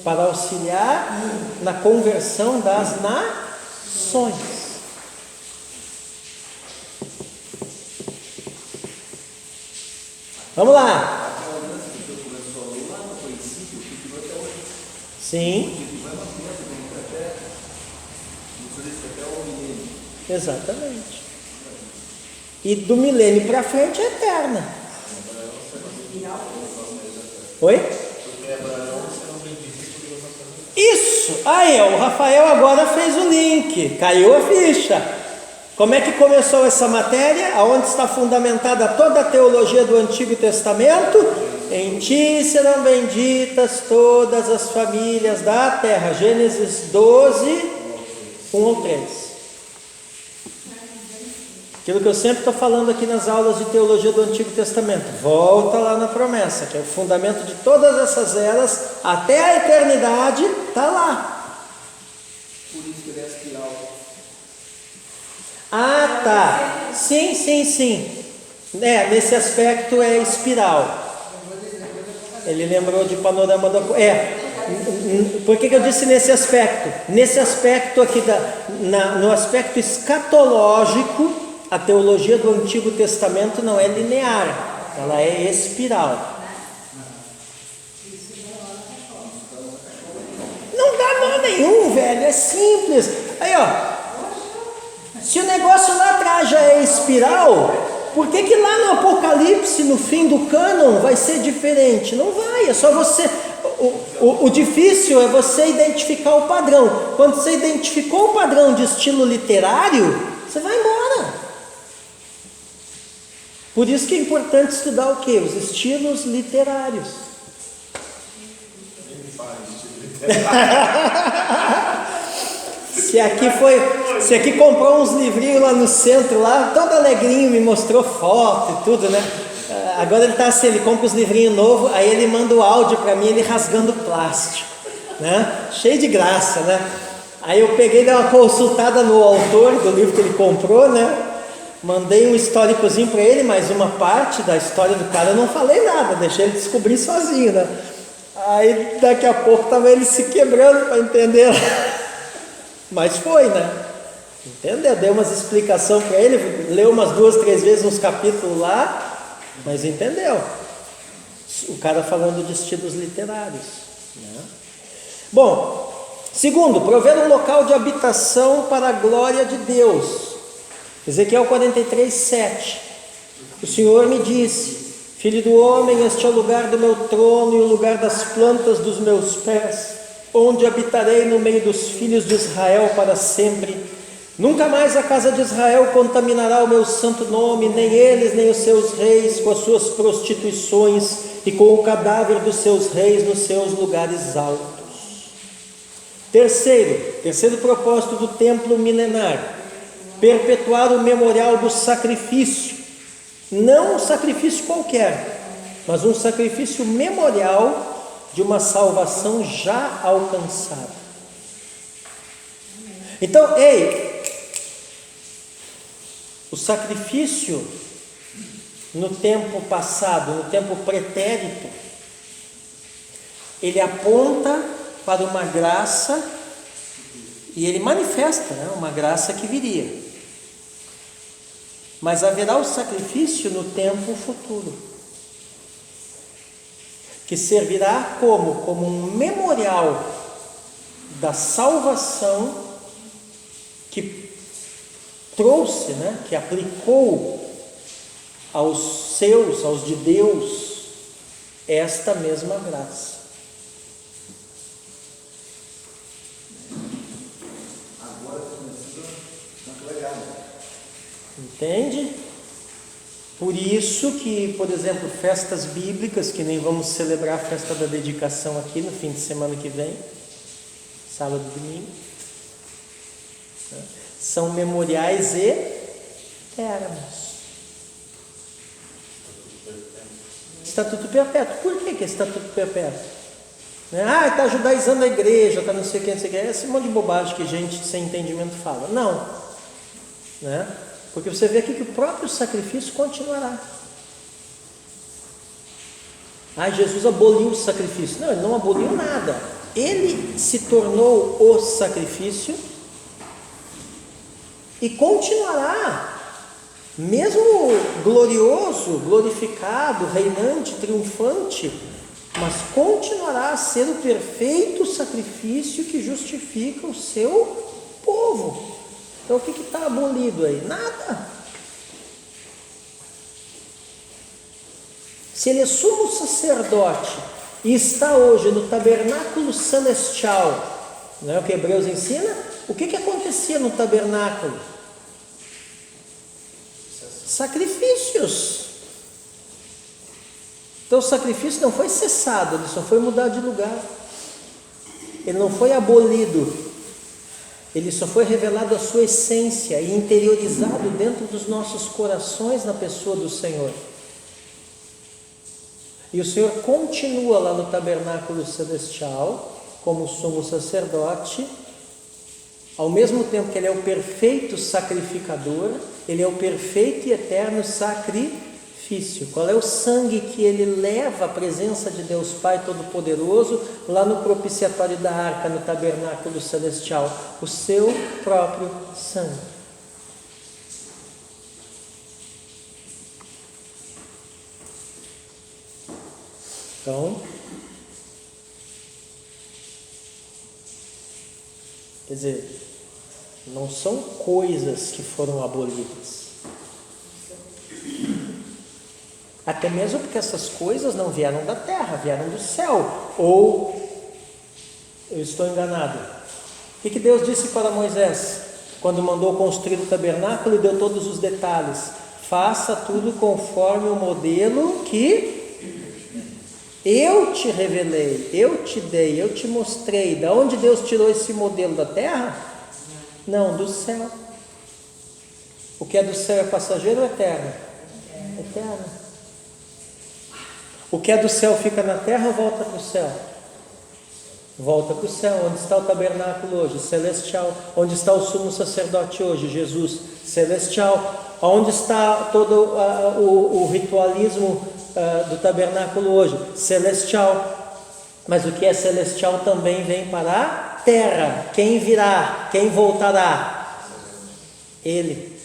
[SPEAKER 1] Para auxiliar na conversão das nações. Vamos lá.
[SPEAKER 2] Aquela aliança que Deus começou lá no princípio, continua até hoje.
[SPEAKER 1] Sim,
[SPEAKER 2] Que vai mantendo, como até, não sei se até o milênio.
[SPEAKER 1] exatamente. E do milênio para frente é eterna. Oi? Isso! Aí, ó, o Rafael agora fez o link, caiu a ficha. Como é que começou essa matéria? Aonde está fundamentada toda a teologia do Antigo Testamento? Em ti serão benditas todas as famílias da terra. Gênesis 12, 1 ao 3. Aquilo que eu sempre estou falando aqui nas aulas de teologia do Antigo Testamento. Volta lá na promessa, que é o fundamento de todas essas eras, até a eternidade, está lá.
[SPEAKER 2] Por isso que ele é espiral.
[SPEAKER 1] Ah, tá. Sim. Nesse aspecto é espiral. Ele lembrou de panorama da... Por que eu disse nesse aspecto? Nesse aspecto aqui, no aspecto escatológico, a teologia do Antigo Testamento não é linear, ela é espiral. Não dá mal nenhum, velho, é simples. Aí, ó, se o negócio lá atrás já é espiral, por que lá no Apocalipse, no fim do cânon, vai ser diferente? Não vai, é só você... O difícil é você identificar o padrão. Quando você identificou o padrão de estilo literário, você vai embora. Por isso que é importante estudar o quê? Os estilos literários. Se aqui comprou uns livrinhos lá no centro, lá, todo alegrinho, me mostrou foto e tudo, né? Agora ele está assim, ele compra os livrinhos novos, aí ele manda o áudio para mim, ele rasgando plástico, né? Cheio de graça, né? Aí eu peguei, dei uma consultada no autor do livro que ele comprou, né? Mandei um históricozinho para ele, mas uma parte da história do cara eu não falei nada, deixei ele descobrir sozinho, né? Aí daqui a pouco estava ele se quebrando para entender, mas foi, né? Entendeu? Dei umas explicações para ele, leu umas 2, 3 vezes uns capítulos lá, mas entendeu? O cara falando de estilos literários, né? Bom, segundo, prover um local de habitação para a glória de Deus. Ezequiel 43, 7. O Senhor me disse: Filho do homem, este é o lugar do meu trono e o lugar das plantas dos meus pés, onde habitarei no meio dos filhos de Israel para sempre. Nunca mais a casa de Israel contaminará o meu santo nome, nem eles, nem os seus reis, com as suas prostituições e com o cadáver dos seus reis nos seus lugares altos. Terceiro propósito do templo milenar: perpetuar o memorial do sacrifício, não um sacrifício qualquer, mas um sacrifício memorial de uma salvação já alcançada. Então, o sacrifício no tempo passado, no tempo pretérito, ele aponta para uma graça e ele manifesta, né, uma graça que viria. Mas haverá o sacrifício no tempo futuro, que servirá como um memorial da salvação que trouxe, né, que aplicou aos seus, aos de Deus, esta mesma graça.
[SPEAKER 2] Agora começando na legado.
[SPEAKER 1] Entende? Por isso que, por exemplo, festas bíblicas, que nem vamos celebrar a festa da dedicação aqui no fim de semana que vem, sábado e domingo, né, são memoriais eternos. Estatuto perpétuo. Por que é estatuto perpétuo? Está judaizando a igreja, está não sei o que, não sei o que. Esse monte de bobagem que gente sem entendimento fala. Não. Né? Porque você vê aqui que o próprio sacrifício continuará. Jesus aboliu o sacrifício. Não, ele não aboliu nada. Ele se tornou o sacrifício e continuará, mesmo glorioso, glorificado, reinante, triunfante, mas continuará a ser o perfeito sacrifício que justifica o seu povo. Então o que está abolido aí? Nada. Se ele é sumo sacerdote e está hoje no tabernáculo celestial, não é o que Hebreus ensina? O que acontecia no tabernáculo? Sacrifícios. Então o sacrifício não foi cessado, ele só foi mudar de lugar. Ele não foi abolido. Ele só foi revelado a sua essência e interiorizado dentro dos nossos corações na pessoa do Senhor. E o Senhor continua lá no tabernáculo celestial como sumo sacerdote, ao mesmo tempo que ele é o perfeito sacrificador, ele é o perfeito e eterno sacrifício. Qual é o sangue que ele leva à presença de Deus Pai Todo-Poderoso lá no propiciatório da arca, no tabernáculo celestial? O seu próprio sangue. Então, quer dizer, não são coisas que foram abolidas. Até mesmo porque essas coisas não vieram da terra, vieram do céu. Ou eu estou enganado? O que Deus disse para Moisés quando mandou construir o tabernáculo e deu todos os detalhes? Faça tudo conforme o modelo que eu te revelei, eu te dei, eu te mostrei. Da onde Deus tirou esse modelo? Da terra? Não, do céu. O que é do céu é passageiro ou eterno? Eterno. O que é do céu fica na terra ou volta para o céu? Volta para o céu. Onde está o tabernáculo hoje? Celestial. Onde está o sumo sacerdote hoje? Jesus. Celestial. Onde está todo o ritualismo do tabernáculo hoje? Celestial. Mas o que é celestial também vem para a terra. Quem virá? Quem voltará? Ele.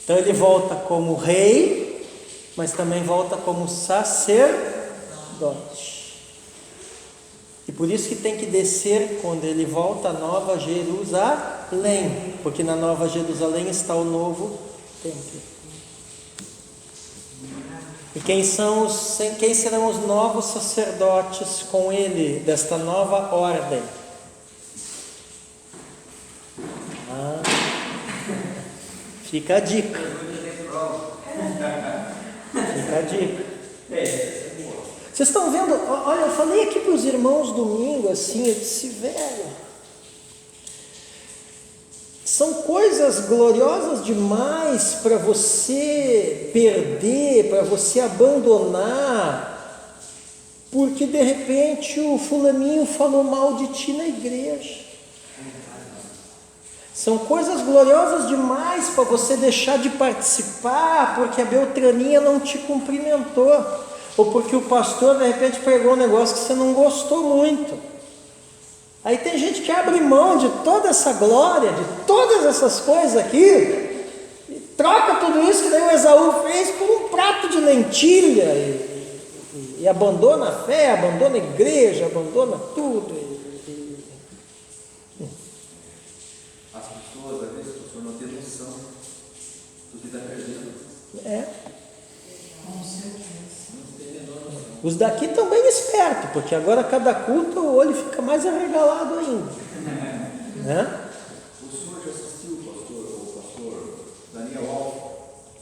[SPEAKER 1] Então ele volta como rei, mas também volta como sacerdote. E por isso que tem que descer quando ele volta a Nova Jerusalém, porque na Nova Jerusalém está o novo templo. E quem serão os novos sacerdotes com ele, desta nova ordem? Fica a dica. Fica a dica. Vocês estão vendo? Olha, eu falei aqui para os irmãos domingo assim, eu disse, velho, são coisas gloriosas demais para você perder, para você abandonar, porque de repente o fulaninho falou mal de ti na igreja. São coisas gloriosas demais para você deixar de participar, porque a Beltraninha não te cumprimentou, ou porque o pastor de repente pregou um negócio que você não gostou muito. Aí tem gente que abre mão de toda essa glória, de todas essas coisas aqui, e troca tudo isso que daí o Esaú fez por um prato de lentilha, e abandona a fé, abandona a igreja, abandona tudo.
[SPEAKER 2] As pessoas, às vezes, o senhor não tem noção do que está perdendo.
[SPEAKER 1] Os daqui estão bem espertos, porque agora cada culto o olho fica mais arregalado ainda. Né?
[SPEAKER 2] O senhor já assistiu o pastor Daniel Alfa?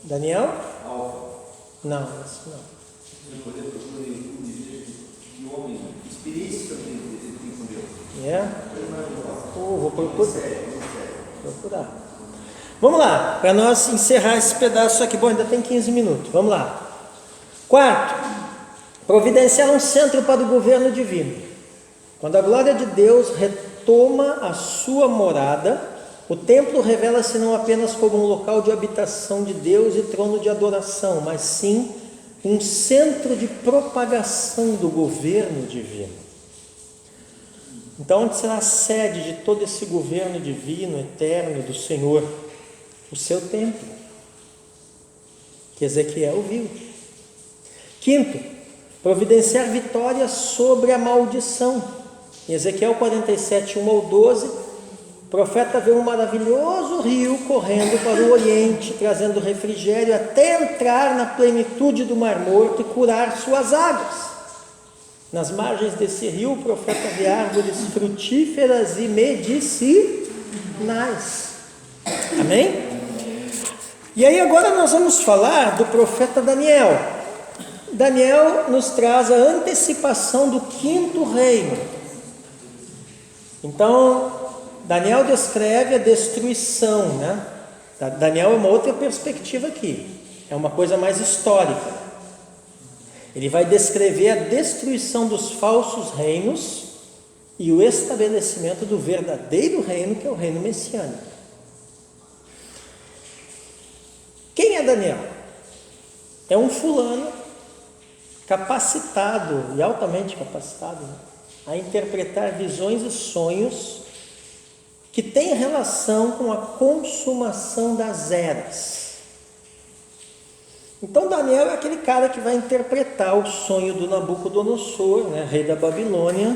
[SPEAKER 1] Daniel?
[SPEAKER 2] Alfa.
[SPEAKER 1] Não, isso não.
[SPEAKER 2] Você poder procurar no YouTube e ver que homem, experiência que ele tem com Deus.
[SPEAKER 1] Vou procurar. Vamos lá, para nós encerrar esse pedaço aqui. Bom, ainda tem 15 minutos. Vamos lá. Quarto. Providenciar um centro para o governo divino. Quando a glória de Deus retoma a sua morada, O templo revela-se não apenas como um local de habitação de Deus e trono de adoração, mas sim um centro de propagação do governo divino. Então, onde será a sede de todo esse governo divino, eterno do Senhor? O seu templo, que Ezequiel viu. Quinto, providenciar vitória sobre a maldição. Em Ezequiel 47, 1 ao 12, o profeta vê um maravilhoso rio correndo para o oriente, trazendo refrigério até entrar na plenitude do Mar Morto e curar suas águas. Nas margens desse rio, o profeta vê árvores frutíferas e medicinais. Amém? E aí agora nós vamos falar do profeta Daniel. Daniel nos traz a antecipação do 5º reino. Então, Daniel descreve a destruição, né? Daniel é uma outra perspectiva aqui, é uma coisa mais histórica. Ele vai descrever a destruição dos falsos reinos e o estabelecimento do verdadeiro reino, que é o reino messiânico. Quem é Daniel? É um fulano capacitado e altamente capacitado, né, a interpretar visões e sonhos que têm relação com a consumação das eras. Então Daniel é aquele cara que vai interpretar o sonho do Nabucodonosor, né, rei da Babilônia,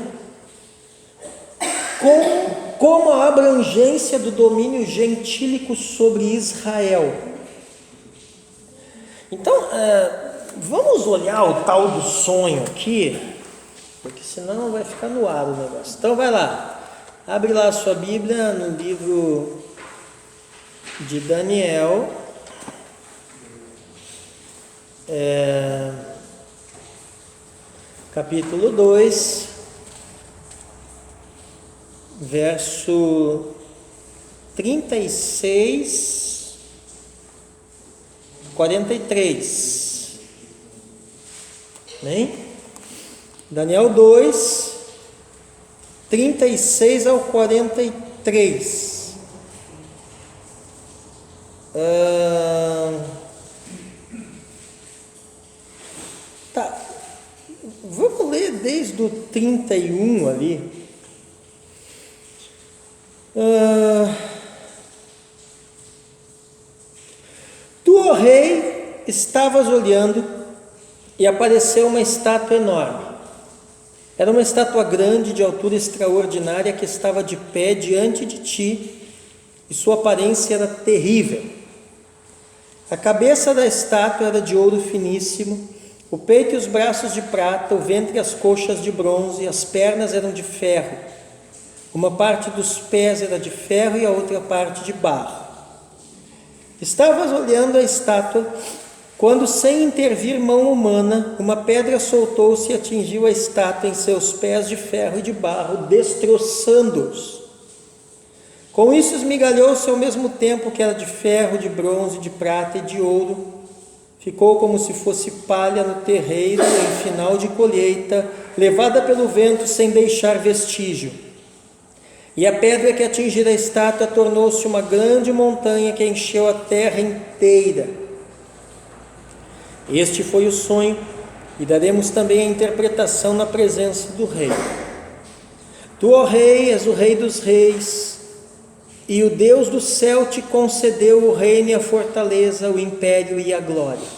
[SPEAKER 1] como a abrangência do domínio gentílico sobre Israel. Então, vamos olhar o tal do sonho aqui, porque senão vai ficar no ar o negócio. Então vai lá, abre lá a sua Bíblia no livro de Daniel, capítulo 2, verso 36, 43. Bem? Daniel 2, 36 ao 43. Tá. Vamos ler desde o 31 ali. Tu, ó rei, estavas olhando e apareceu uma estátua enorme. Era uma estátua grande, de altura extraordinária, que estava de pé diante de ti, e sua aparência era terrível. A cabeça da estátua era de ouro finíssimo, o peito e os braços de prata, o ventre e as coxas de bronze, as pernas eram de ferro. Uma parte dos pés era de ferro e a outra parte de barro. Estavas olhando a estátua, quando, sem intervir mão humana, uma pedra soltou-se e atingiu a estátua em seus pés de ferro e de barro, destroçando-os. Com isso esmigalhou-se ao mesmo tempo que era de ferro, de bronze, de prata e de ouro. Ficou como se fosse palha no terreiro em final de colheita, levada pelo vento sem deixar vestígio. E a pedra que atingira a estátua tornou-se uma grande montanha que encheu a terra inteira. Este foi o sonho, e daremos também a interpretação na presença do rei. Tu, ó rei, és o rei dos reis, e o Deus do céu te concedeu o reino e a fortaleza, o império e a glória.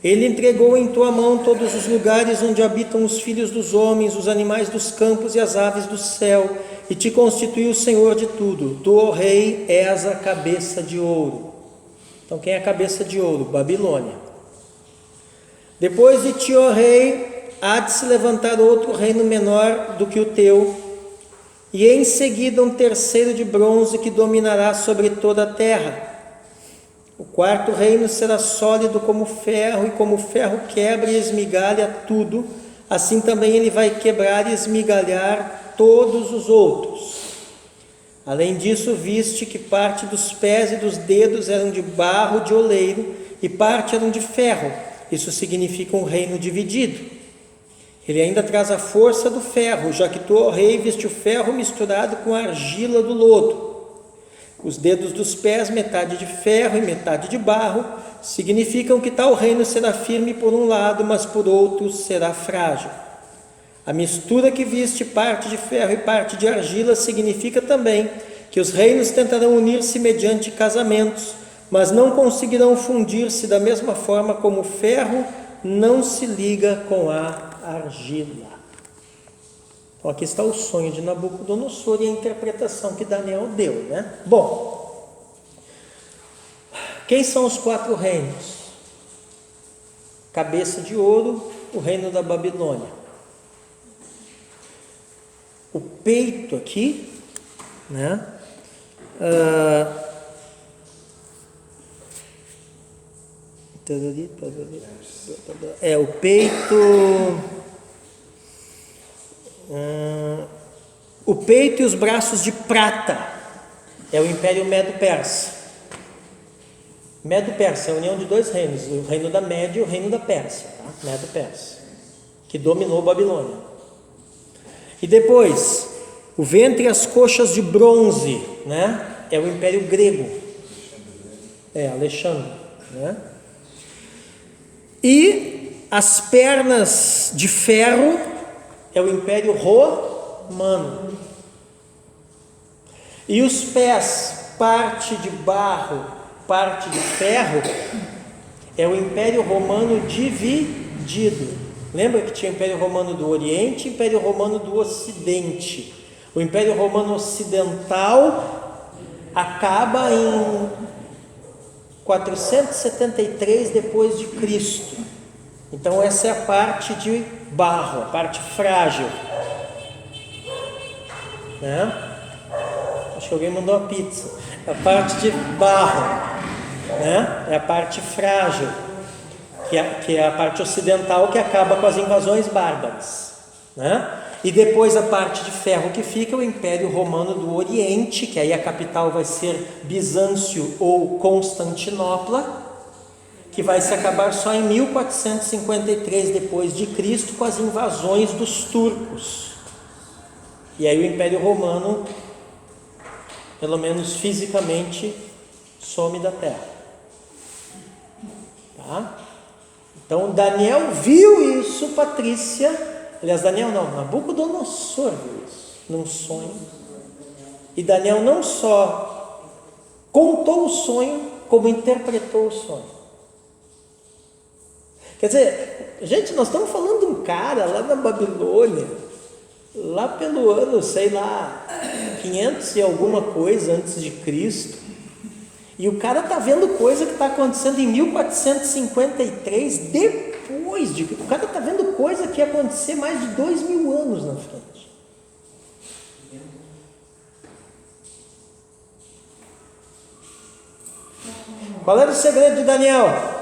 [SPEAKER 1] Ele entregou em tua mão todos os lugares onde habitam os filhos dos homens, os animais dos campos e as aves do céu, e te constituiu o Senhor de tudo. Tu, ó rei, és a cabeça de ouro. Então quem é a cabeça de ouro? Babilônia. Depois de ti, ó rei, há de se levantar outro reino menor do que o teu, e em seguida um terceiro de bronze que dominará sobre toda a terra. O quarto reino será sólido como ferro, e como o ferro quebra e esmigalha tudo, assim também ele vai quebrar e esmigalhar todos os outros. Além disso, viste que parte dos pés e dos dedos eram de barro de oleiro, e parte eram de ferro. Isso significa um reino dividido. Ele ainda traz a força do ferro, já que tu, ó rei, viste o ferro misturado com a argila do lodo. Os dedos dos pés, metade de ferro e metade de barro, significam que tal reino será firme por um lado, mas por outro será frágil. A mistura que viste parte de ferro e parte de argila significa também que os reinos tentarão unir-se mediante casamentos, mas não conseguirão fundir-se da mesma forma como o ferro não se liga com a argila. Então aqui está o sonho de Nabucodonosor e a interpretação que Daniel deu, né? Bom, quem são os 4 reinos? Cabeça de ouro, o reino da Babilônia. O peito aqui, né? O peito. O peito e os braços de prata é o Império Medo-Persa. Medo-Persa é a união de 2 reinos, o reino da Média e o reino da Pérsia, tá? Medo-Persa, que dominou Babilônia. E depois, o ventre e as coxas de bronze, né? É o Império Grego. Alexandre, né? E as pernas de ferro é o Império Romano. E os pés, parte de barro, parte de ferro, é o Império Romano dividido. Lembra que tinha o Império Romano do Oriente e o Império Romano do Ocidente. O Império Romano Ocidental acaba em 473 depois de Cristo. Então essa é a parte de barro, a parte frágil, né? Acho que alguém mandou a pizza. A parte de barro, né? É a parte frágil, que é a parte ocidental, que acaba com as invasões bárbaras, né? E depois a parte de ferro que fica é o Império Romano do Oriente, que aí a capital vai ser Bizâncio ou Constantinopla, que vai se acabar só em 1453 depois de Cristo, com as invasões dos turcos. E aí o Império Romano, pelo menos fisicamente, some da terra. Tá? Então Daniel viu isso, Patrícia. Aliás, Daniel não, Nabucodonosor viu isso num sonho. E Daniel não só contou o sonho, como interpretou o sonho. Quer dizer, gente, nós estamos falando de um cara lá na Babilônia, lá pelo ano, sei lá, 500 e alguma coisa antes de Cristo. E o cara está vendo coisa que está acontecendo em 1453, depois de... O cara está vendo coisa que ia acontecer mais de 2000 anos na frente. Qual era o segredo de Daniel?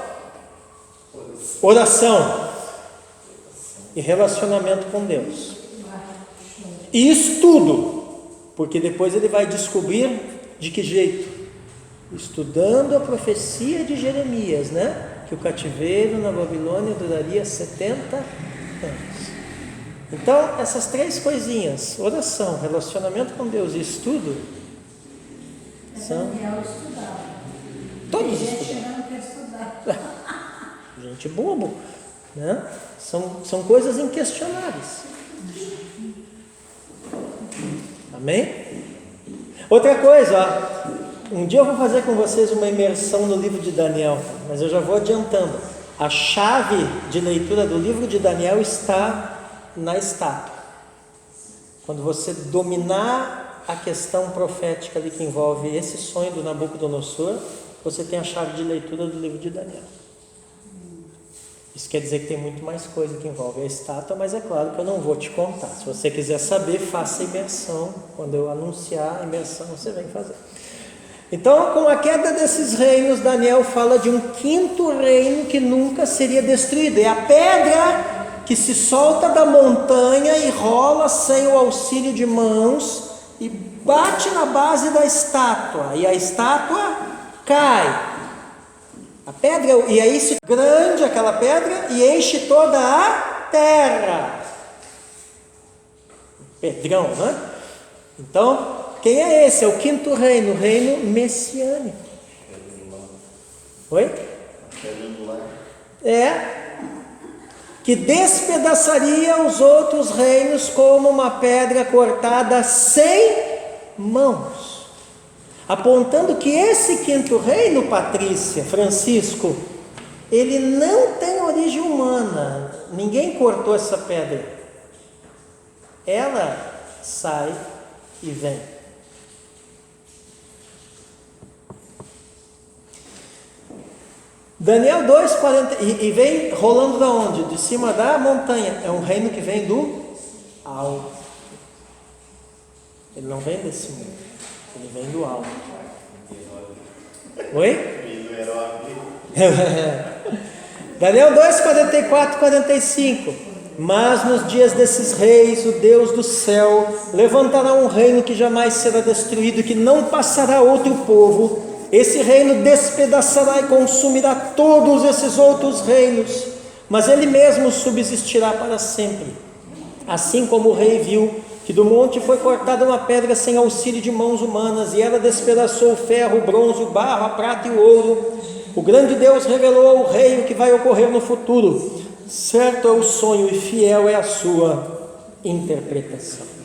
[SPEAKER 1] Oração e relacionamento com Deus. E estudo, porque depois ele vai descobrir de que jeito? Estudando a profecia de Jeremias, né? Que o cativeiro na Babilônia duraria 70 anos. Então, essas 3 coisinhas, oração, relacionamento com Deus e estudo, são...
[SPEAKER 5] Daniel estudava.
[SPEAKER 1] Todos
[SPEAKER 5] Tem gente
[SPEAKER 1] estudam.
[SPEAKER 5] que não quer estudar.
[SPEAKER 1] Gente bobo, né? São coisas inquestionáveis. Amém? Outra coisa, ó. Um dia eu vou fazer com vocês uma imersão no livro de Daniel, mas eu já vou adiantando. A chave de leitura do livro de Daniel está na estátua. Quando você dominar a questão profética ali que envolve esse sonho do Nabucodonosor, você tem a chave de leitura do livro de Daniel. Isso quer dizer que tem muito mais coisa que envolve a estátua, mas é claro que eu não vou te contar. Se você quiser saber, faça a imersão. Quando eu anunciar a imersão, você vem fazer. Então, com a queda desses reinos, Daniel fala de um 5º reino que nunca seria destruído. É a pedra que se solta da montanha e rola sem o auxílio de mãos e bate na base da estátua. E a estátua cai. A pedra, e aí se grande aquela pedra e enche toda a terra. Pedrão, né? Então, o quem é esse? É o quinto reino, o reino messiânico. Oi? Que despedaçaria os outros reinos como uma pedra cortada sem mãos, apontando que esse quinto reino, Patrícia, Francisco, ele não tem origem humana, ninguém cortou essa pedra, ela sai e vem. Daniel 2,40, e vem rolando da onde? De cima da montanha. É um reino que vem do alto. Ele não vem desse mundo, ele vem do alto. Oi? Daniel 2,44, 45. Mas nos dias desses reis, o Deus do céu levantará um reino que jamais será destruído, que não passará outro povo. Esse reino despedaçará e consumirá todos esses outros reinos, mas ele mesmo subsistirá para sempre. Assim como o rei viu que do monte foi cortada uma pedra sem auxílio de mãos humanas, e ela despedaçou o ferro, o bronze, o barro, a prata e o ouro, o grande Deus revelou ao rei o que vai ocorrer no futuro. Certo é o sonho e fiel é a sua interpretação.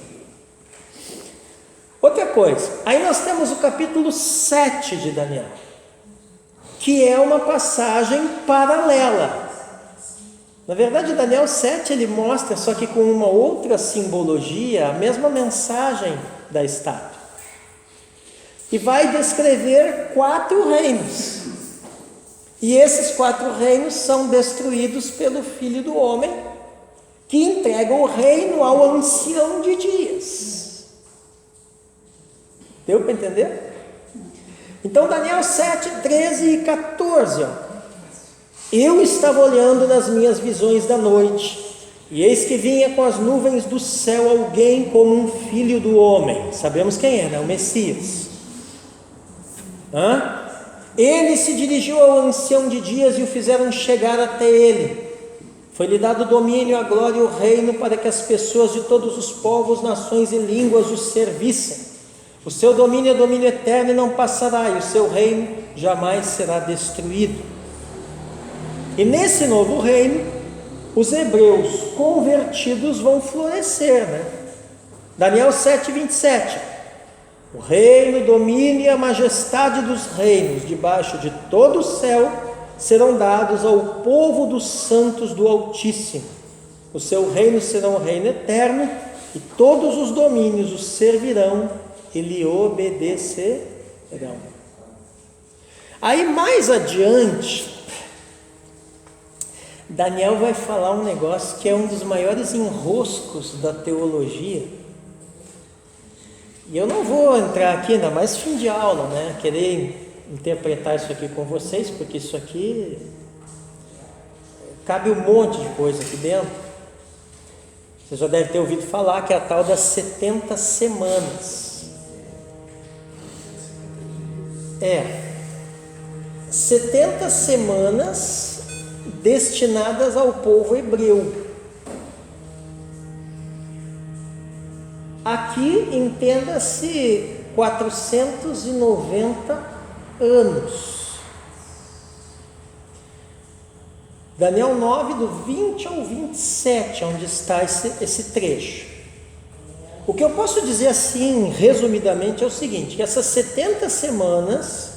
[SPEAKER 1] Outra coisa, aí nós temos o capítulo 7 de Daniel, que é uma passagem paralela. Na verdade, Daniel 7 ele mostra, só que com uma outra simbologia, a mesma mensagem da estátua. E vai descrever 4 reinos. E esses 4 reinos são destruídos pelo Filho do Homem, que entrega o reino ao ancião de dias. Deu para entender? Então Daniel 7, 13 e 14. Eu estava olhando nas minhas visões da noite, e eis que vinha com as nuvens do céu alguém como um filho do homem. Sabemos quem é, né? O Messias. Ele se dirigiu ao ancião de dias e o fizeram chegar até ele. Foi-lhe dado o domínio, a glória e o reino, para que as pessoas de todos os povos, nações e línguas o servissem. O seu domínio é domínio eterno e não passará, e o seu reino jamais será destruído. E nesse novo reino, os hebreus convertidos vão florescer, né? Daniel 7, 27. O reino, o domínio e a majestade dos reinos debaixo de todo o céu serão dados ao povo dos santos do Altíssimo. O seu reino será um reino eterno, e todos os domínios o servirão e lhe obedecerão. Aí mais adiante, Daniel vai falar um negócio que é um dos maiores enroscos da teologia. E eu não vou entrar aqui, ainda mais fim de aula, né? Querer interpretar isso aqui com vocês, porque isso aqui cabe um monte de coisa aqui dentro. Você já deve ter ouvido falar que é a tal das 70 semanas. 70 semanas destinadas ao povo hebreu. Aqui entenda-se 490 anos. Daniel 9, do 20 ao 27, onde está esse trecho. O que eu posso dizer assim, resumidamente, é o seguinte: que essas 70 semanas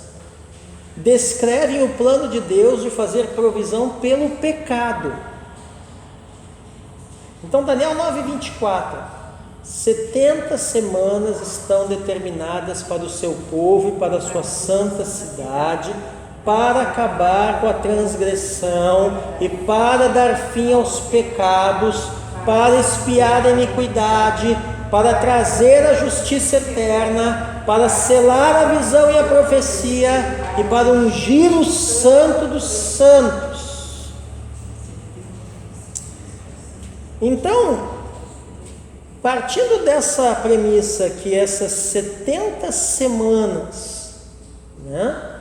[SPEAKER 1] descrevem o plano de Deus de fazer provisão pelo pecado. Então, Daniel 9, 24, 70 semanas estão determinadas para o seu povo e para a sua santa cidade, para acabar com a transgressão e para dar fim aos pecados, para expiar a iniquidade, para trazer a justiça eterna, para selar a visão e a profecia e para ungir o santo dos santos. Então, partindo dessa premissa que essas 70 semanas, né,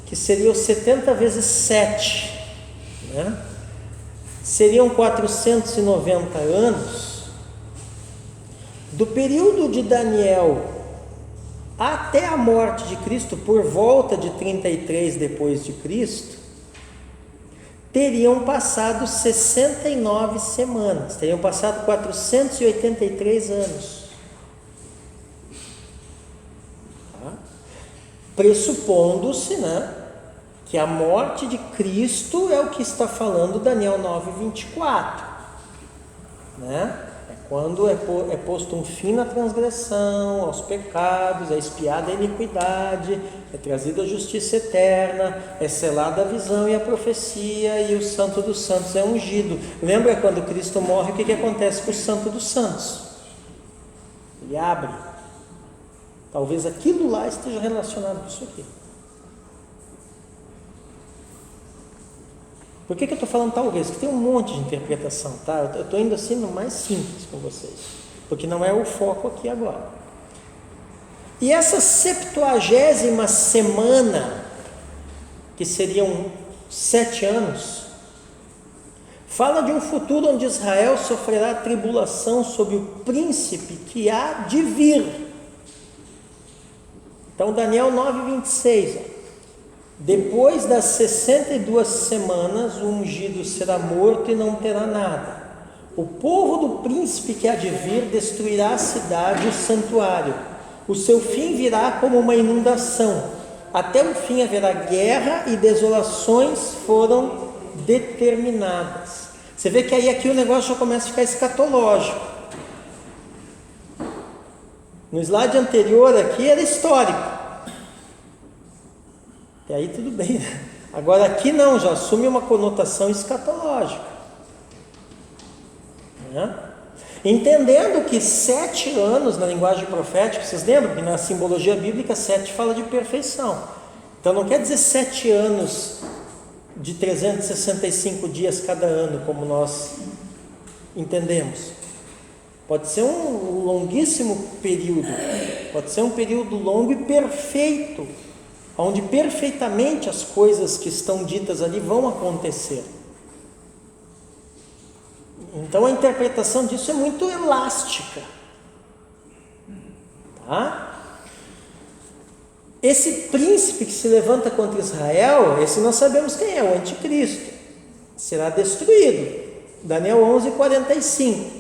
[SPEAKER 1] que seriam 70 vezes 7, né, seriam 490 anos, do período de Daniel até a morte de Cristo, por volta de 33 depois de Cristo, teriam passado 69 semanas, teriam passado 483 anos. Tá? Pressupondo-se, né, que a morte de Cristo é o que está falando Daniel 9:24, né? É quando é posto um fim na transgressão, aos pecados, é expiada a iniquidade, é trazida a justiça eterna, é selada a visão e a profecia, e o Santo dos Santos é ungido. Lembra quando Cristo morre, o que acontece com o Santo dos Santos? Ele abre. Talvez aquilo lá esteja relacionado com isso aqui. Por que eu estou falando talvez? Porque tem um monte de interpretação, tá? Eu estou indo assim no mais simples com vocês, porque não é o foco aqui agora. E essa 70ª semana, que seriam 7 anos, fala de um futuro onde Israel sofrerá tribulação sob o príncipe que há de vir. Então Daniel 9:26, ó. Depois das 62 semanas, o ungido será morto e não terá nada. O povo do príncipe que há de vir destruirá a cidade e o santuário. O seu fim virá como uma inundação. Até o fim haverá guerra e desolações foram determinadas. Você vê que aí aqui o negócio já começa a ficar escatológico. No slide anterior aqui era histórico. E aí tudo bem, né? Agora aqui não, já assume uma conotação escatológica, né? Entendendo que 7 anos na linguagem profética, vocês lembram que na simbologia bíblica 7 fala de perfeição. Então não quer dizer 7 anos de 365 dias cada ano, como nós entendemos. Pode ser um longuíssimo período, pode ser um período longo e perfeito, onde perfeitamente as coisas que estão ditas ali vão acontecer. Então a interpretação disso é muito elástica, tá? Esse príncipe que se levanta contra Israel, esse nós sabemos quem é, o anticristo, será destruído. Daniel 11:45.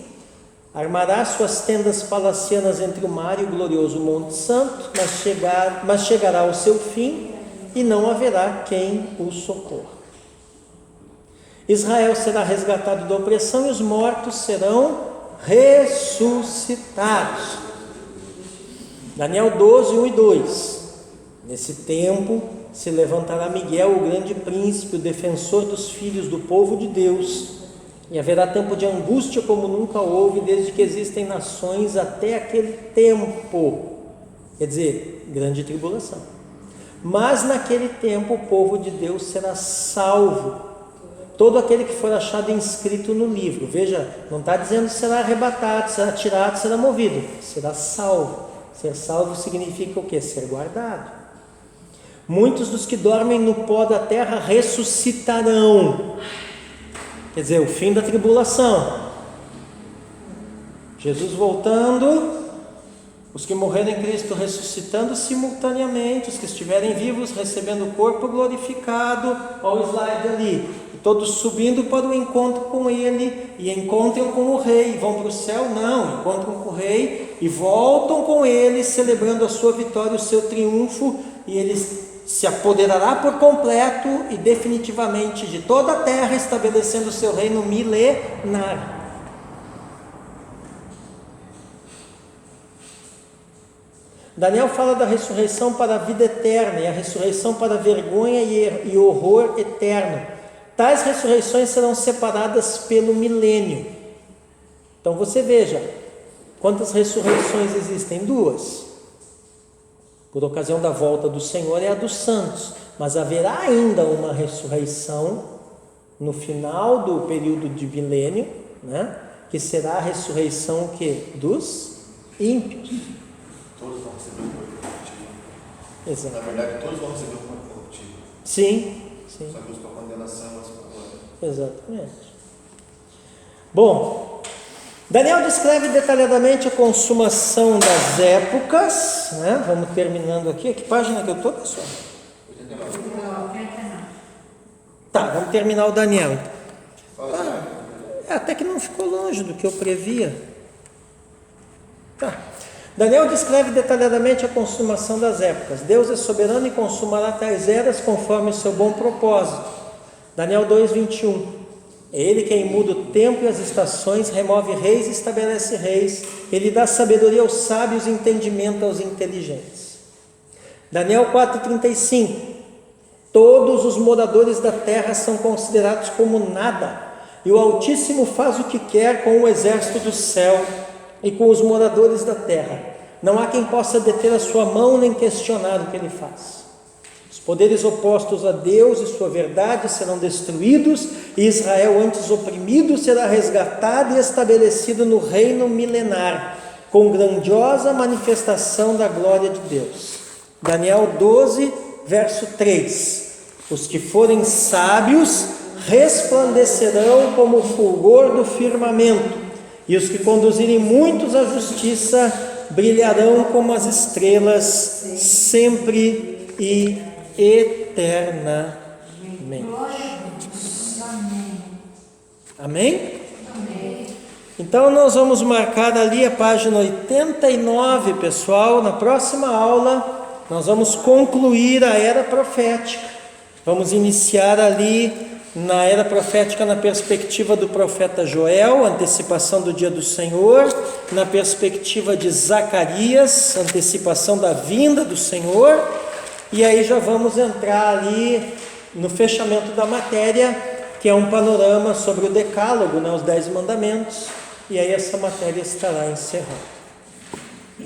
[SPEAKER 1] Armará suas tendas palacianas entre o mar e o glorioso Monte Santo, mas chegará ao seu fim e não haverá quem o socorra. Israel será resgatado da opressão e os mortos serão ressuscitados. Daniel 12:1 e 2. Nesse tempo se levantará Miguel, o grande príncipe, o defensor dos filhos do povo de Deus, e haverá tempo de angústia como nunca houve, desde que existem nações até aquele tempo. Quer dizer, grande tribulação. Mas naquele tempo o povo de Deus será salvo. Todo aquele que for achado inscrito no livro. Veja, não está dizendo será arrebatado, será tirado, será movido. Será salvo. Ser salvo significa o quê? Ser guardado. Muitos dos que dormem no pó da terra ressuscitarão. Quer dizer, o fim da tribulação. Jesus voltando, os que morreram em Cristo ressuscitando simultaneamente, os que estiverem vivos recebendo o corpo glorificado. Olha o slide ali. Todos subindo para o encontro com Ele e encontram com o Rei. Vão para o céu? Não, encontram com o Rei e voltam com Ele, celebrando a sua vitória, o seu triunfo, e Ele se apoderará por completo e definitivamente de toda a terra, estabelecendo o seu reino milenar. Daniel fala da ressurreição para a vida eterna e a ressurreição para a vergonha e horror eterno. Tais ressurreições serão separadas pelo milênio. Então você veja, quantas ressurreições existem? 2. Por ocasião da volta do Senhor é a dos santos, mas haverá ainda uma ressurreição no final do período de milênio, né? Que será a ressurreição que? Dos ímpios.
[SPEAKER 3] Todos vão receber o corpo corruptível.
[SPEAKER 1] Exato.
[SPEAKER 3] Na verdade, todos vão receber o corpo corruptível.
[SPEAKER 1] Sim.
[SPEAKER 3] Só que os para condenação, mas para glória.
[SPEAKER 1] Exatamente. Bom, Daniel descreve detalhadamente a consumação das épocas, né? Vamos terminando aqui. Que página que eu estou, pessoal? Tá, vamos terminar o Daniel. Até que não ficou longe do que eu previa. Tá. Daniel descreve detalhadamente a consumação das épocas. Deus é soberano e consumará tais eras conforme o seu bom propósito. Daniel 2:21. É Ele quem muda o tempo e as estações, remove reis e estabelece reis. Ele dá sabedoria aos sábios e entendimento aos inteligentes. Daniel 4:35. Todos os moradores da terra são considerados como nada, e o Altíssimo faz o que quer com o exército do céu e com os moradores da terra. Não há quem possa deter a sua mão nem questionar o que ele faz. Os poderes opostos a Deus e sua verdade serão destruídos, e Israel, antes oprimido, será resgatado e estabelecido no reino milenar, com grandiosa manifestação da glória de Deus. Daniel 12, verso 3. Os que forem sábios resplandecerão como o fulgor do firmamento, e os que conduzirem muitos à justiça brilharão como as estrelas, sempre e eternamente. Amém? Então nós vamos marcar ali a página 89, pessoal. Na próxima aula nós vamos concluir a era profética. Vamos iniciar ali na era profética na perspectiva do profeta Joel, antecipação do dia do Senhor, na perspectiva de Zacarias, antecipação da vinda do Senhor, e aí já vamos entrar ali no fechamento da matéria, que é um panorama sobre o decálogo, né, os 10 mandamentos, e aí essa matéria estará encerrada.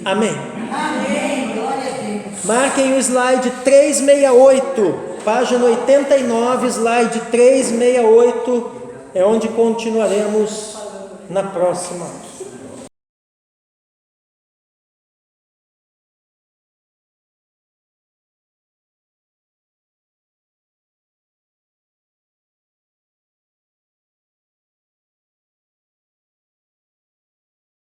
[SPEAKER 1] Amém?
[SPEAKER 5] Amém, glória a Deus.
[SPEAKER 1] Marquem o slide 368, página 89, slide 368, é onde continuaremos na próxima.